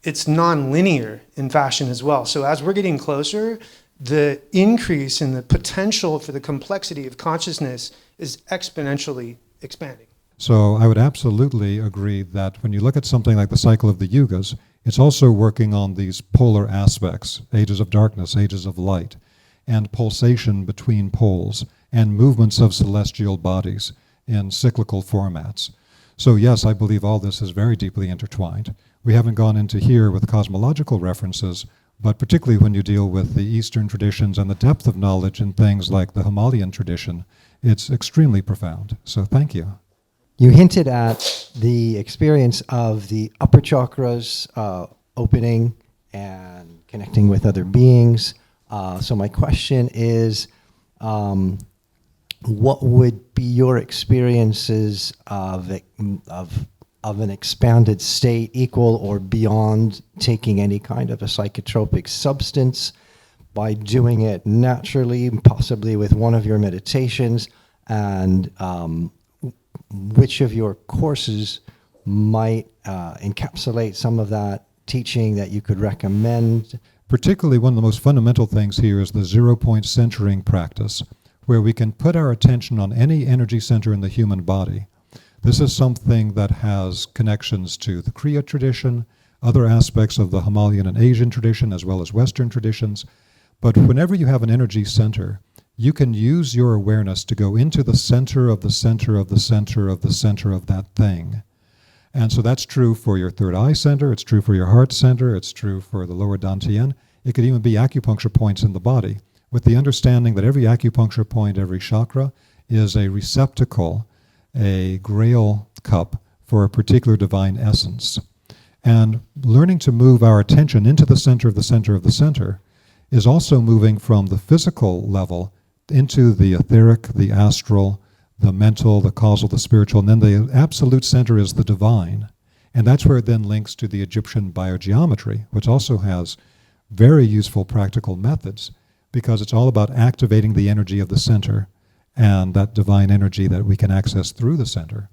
it's non-linear in fashion as well. So as we're getting closer, the increase in the potential for the complexity of consciousness is exponentially expanding. So I would absolutely agree that when you look at something like the cycle of the yugas, it's also working on these polar aspects, ages of darkness, ages of light, and pulsation between poles, and movements of celestial bodies in cyclical formats. So yes, I believe all this is very deeply intertwined. We haven't gone into here with cosmological references, but particularly when you deal with the Eastern traditions and the depth of knowledge in things like the Himalayan tradition, it's extremely profound. So thank you. You hinted at the experience of the upper chakras opening and connecting with other beings. So my question is, what would be your experiences of an expanded state equal or beyond taking any kind of a psychotropic substance by doing it naturally, possibly with one of your meditations, and which of your courses might encapsulate some of that teaching that you could recommend? Particularly one of the most fundamental things here is the 0-point centering practice, where we can put our attention on any energy center in the human body. This is something that has connections to the Kriya tradition, other aspects of the Himalayan and Asian tradition, as well as Western traditions. But whenever you have an energy center, you can use your awareness to go into the center of the center of the center of the center of that thing. And so that's true for your third eye center, it's true for your heart center, it's true for the lower dantian. It could even be acupuncture points in the body, with the understanding that every acupuncture point, every chakra, is a receptacle, a grail cup for a particular divine essence. And learning to move our attention into the center of the center of the center is also moving from the physical level into the etheric, the astral, the mental, the causal, the spiritual, and then the absolute center is the divine. And that's where it then links to the Egyptian biogeometry, which also has very useful practical methods, because it's all about activating the energy of the center and that divine energy that we can access through the center.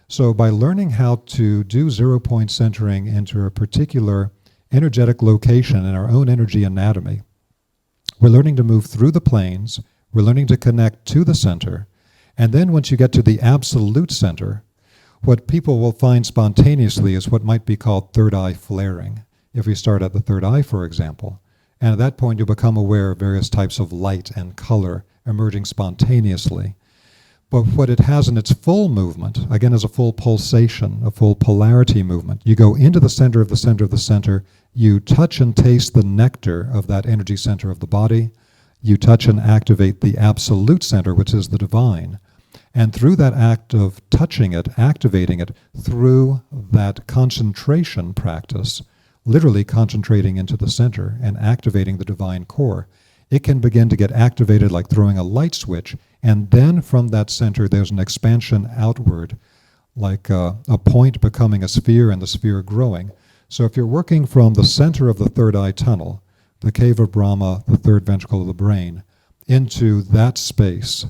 So by learning how to do 0-point centering into a particular energetic location in our own energy anatomy, we're learning to move through the planes, we're learning to connect to the center, and then once you get to the absolute center, what people will find spontaneously is what might be called third eye flaring, if we start at the third eye, for example. And at that point, you'll become aware of various types of light and color emerging spontaneously. But what it has in its full movement, again, is a full pulsation, a full polarity movement. You go into the center of the center of the center, you touch and taste the nectar of that energy center of the body, you touch and activate the absolute center, which is the divine. And through that act of touching it, activating it, through that concentration practice, literally concentrating into the center and activating the divine core, it can begin to get activated like throwing a light switch, and then from that center there's an expansion outward, like a point becoming a sphere and the sphere growing. So if you're working from the center of the third eye tunnel, the cave of Brahma, the third ventricle of the brain, into that space,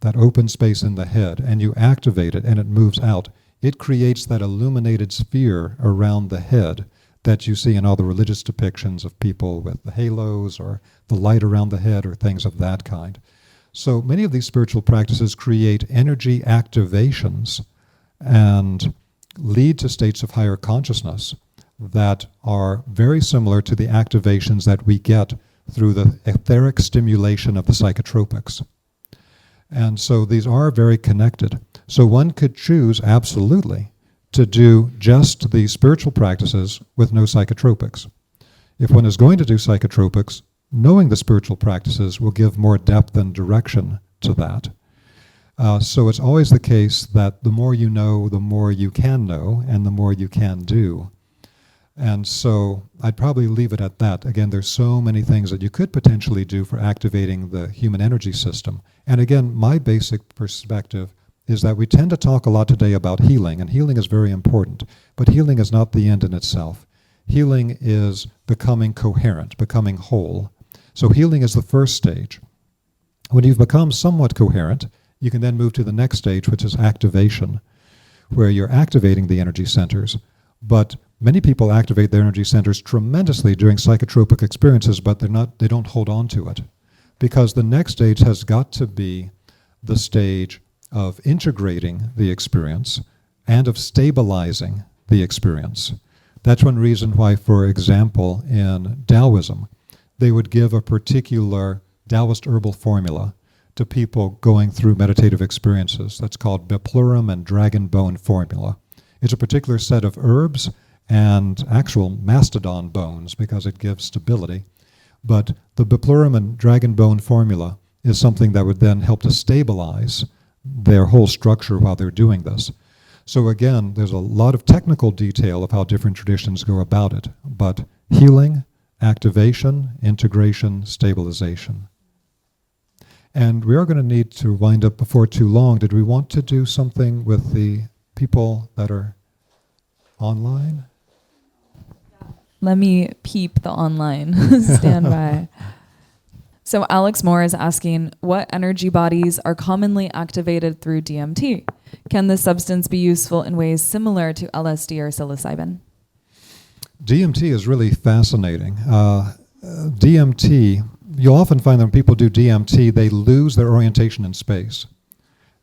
that open space in the head, and you activate it and it moves out, it creates that illuminated sphere around the head that you see in all the religious depictions of people with the halos or the light around the head or things of that kind. So many of these spiritual practices create energy activations and lead to states of higher consciousness that are very similar to the activations that we get through the etheric stimulation of the psychotropics. And so these are very connected. So one could choose, absolutely, to do just the spiritual practices with no psychotropics. If one is going to do psychotropics, knowing the spiritual practices will give more depth and direction to that. So it's always the case that the more you know, the more you can know, and the more you can do. And so I'd probably leave it at that. Again, there's so many things that you could potentially do for activating the human energy system. And again, my basic perspective is that we tend to talk a lot today about healing, and healing is very important, but healing is not the end in itself. Healing is becoming coherent, becoming whole. So healing is the first stage. When you've become somewhat coherent, you can then move to the next stage, which is activation, where you're activating the energy centers. But many people activate their energy centers tremendously during psychotropic experiences, but they don't hold on to it. Because the next stage has got to be the stage of integrating the experience and of stabilizing the experience. That's one reason why, for example, in Taoism, they would give a particular Taoist herbal formula to people going through meditative experiences. That's called Biplurum and Dragon Bone formula. It's a particular set of herbs and actual mastodon bones because it gives stability. But the Biplurum and Dragon Bone formula is something that would then help to stabilize their whole structure while they're doing this. So again, there's a lot of technical detail of how different traditions go about it, but healing, activation, integration, stabilization. And we are going to need to wind up before too long. Did we want to do something with the people that are online? Let me peep the online. Stand by. So Alex Moore is asking, what energy bodies are commonly activated through DMT? Can this substance be useful in ways similar to LSD or psilocybin? DMT is really fascinating. DMT, you'll often find that when people do DMT, they lose their orientation in space.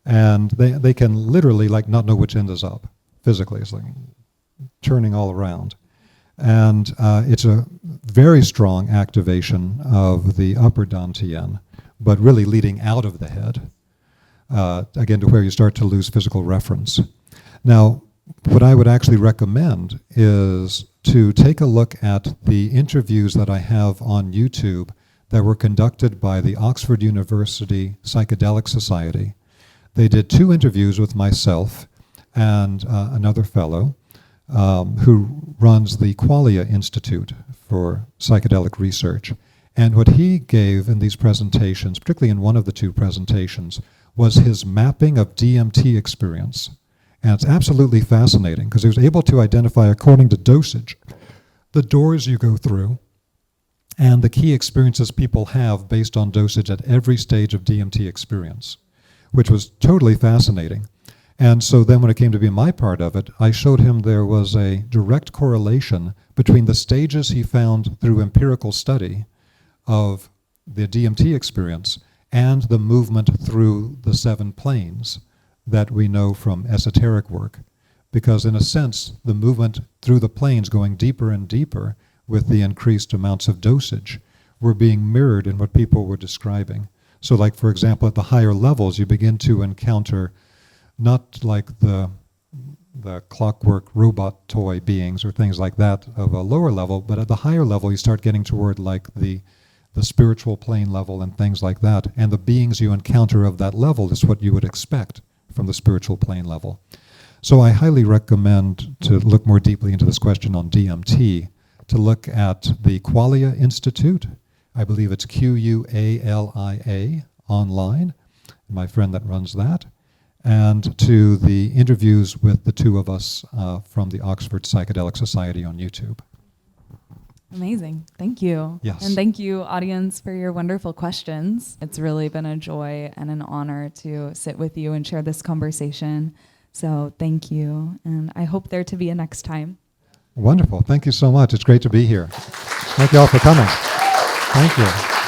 And they can literally not know which end is up physically. It's like turning all around. And it's a very strong activation of the upper dantian, but really leading out of the head, again, to where you start to lose physical reference. Now, what I would actually recommend is to take a look at the interviews that I have on YouTube that were conducted by the Oxford University Psychedelic Society. They did 2 interviews with myself and another fellow who runs the Qualia Institute for Psychedelic Research. And what he gave in these presentations, particularly in one of the 2 presentations, was his mapping of DMT experience. And it's absolutely fascinating because he was able to identify, according to dosage, the doors you go through and the key experiences people have based on dosage at every stage of DMT experience, which was totally fascinating. And so then when it came to be my part of it, I showed him there was a direct correlation between the stages he found through empirical study of the DMT experience and the movement through the 7 planes that we know from esoteric work. Because in a sense, the movement through the planes going deeper and deeper with the increased amounts of dosage were being mirrored in what people were describing. So like, for example, at the higher levels, you begin to encounter not like the clockwork robot toy beings or things like that of a lower level, but at the higher level you start getting toward like the spiritual plane level and things like that. And the beings you encounter of that level is what you would expect from the spiritual plane level. So I highly recommend to look more deeply into this question on DMT, to look at the Qualia Institute. I believe it's QUALIA online, my friend that runs that, and to the interviews with the two of us from the Oxford Psychedelic Society on YouTube. Amazing. Thank you. Yes. And thank you, audience, for your wonderful questions. It's really been a joy and an honor to sit with you and share this conversation. So thank you. And I hope there to be a next time. Wonderful. Thank you so much. It's great to be here. Thank you all for coming. Thank you.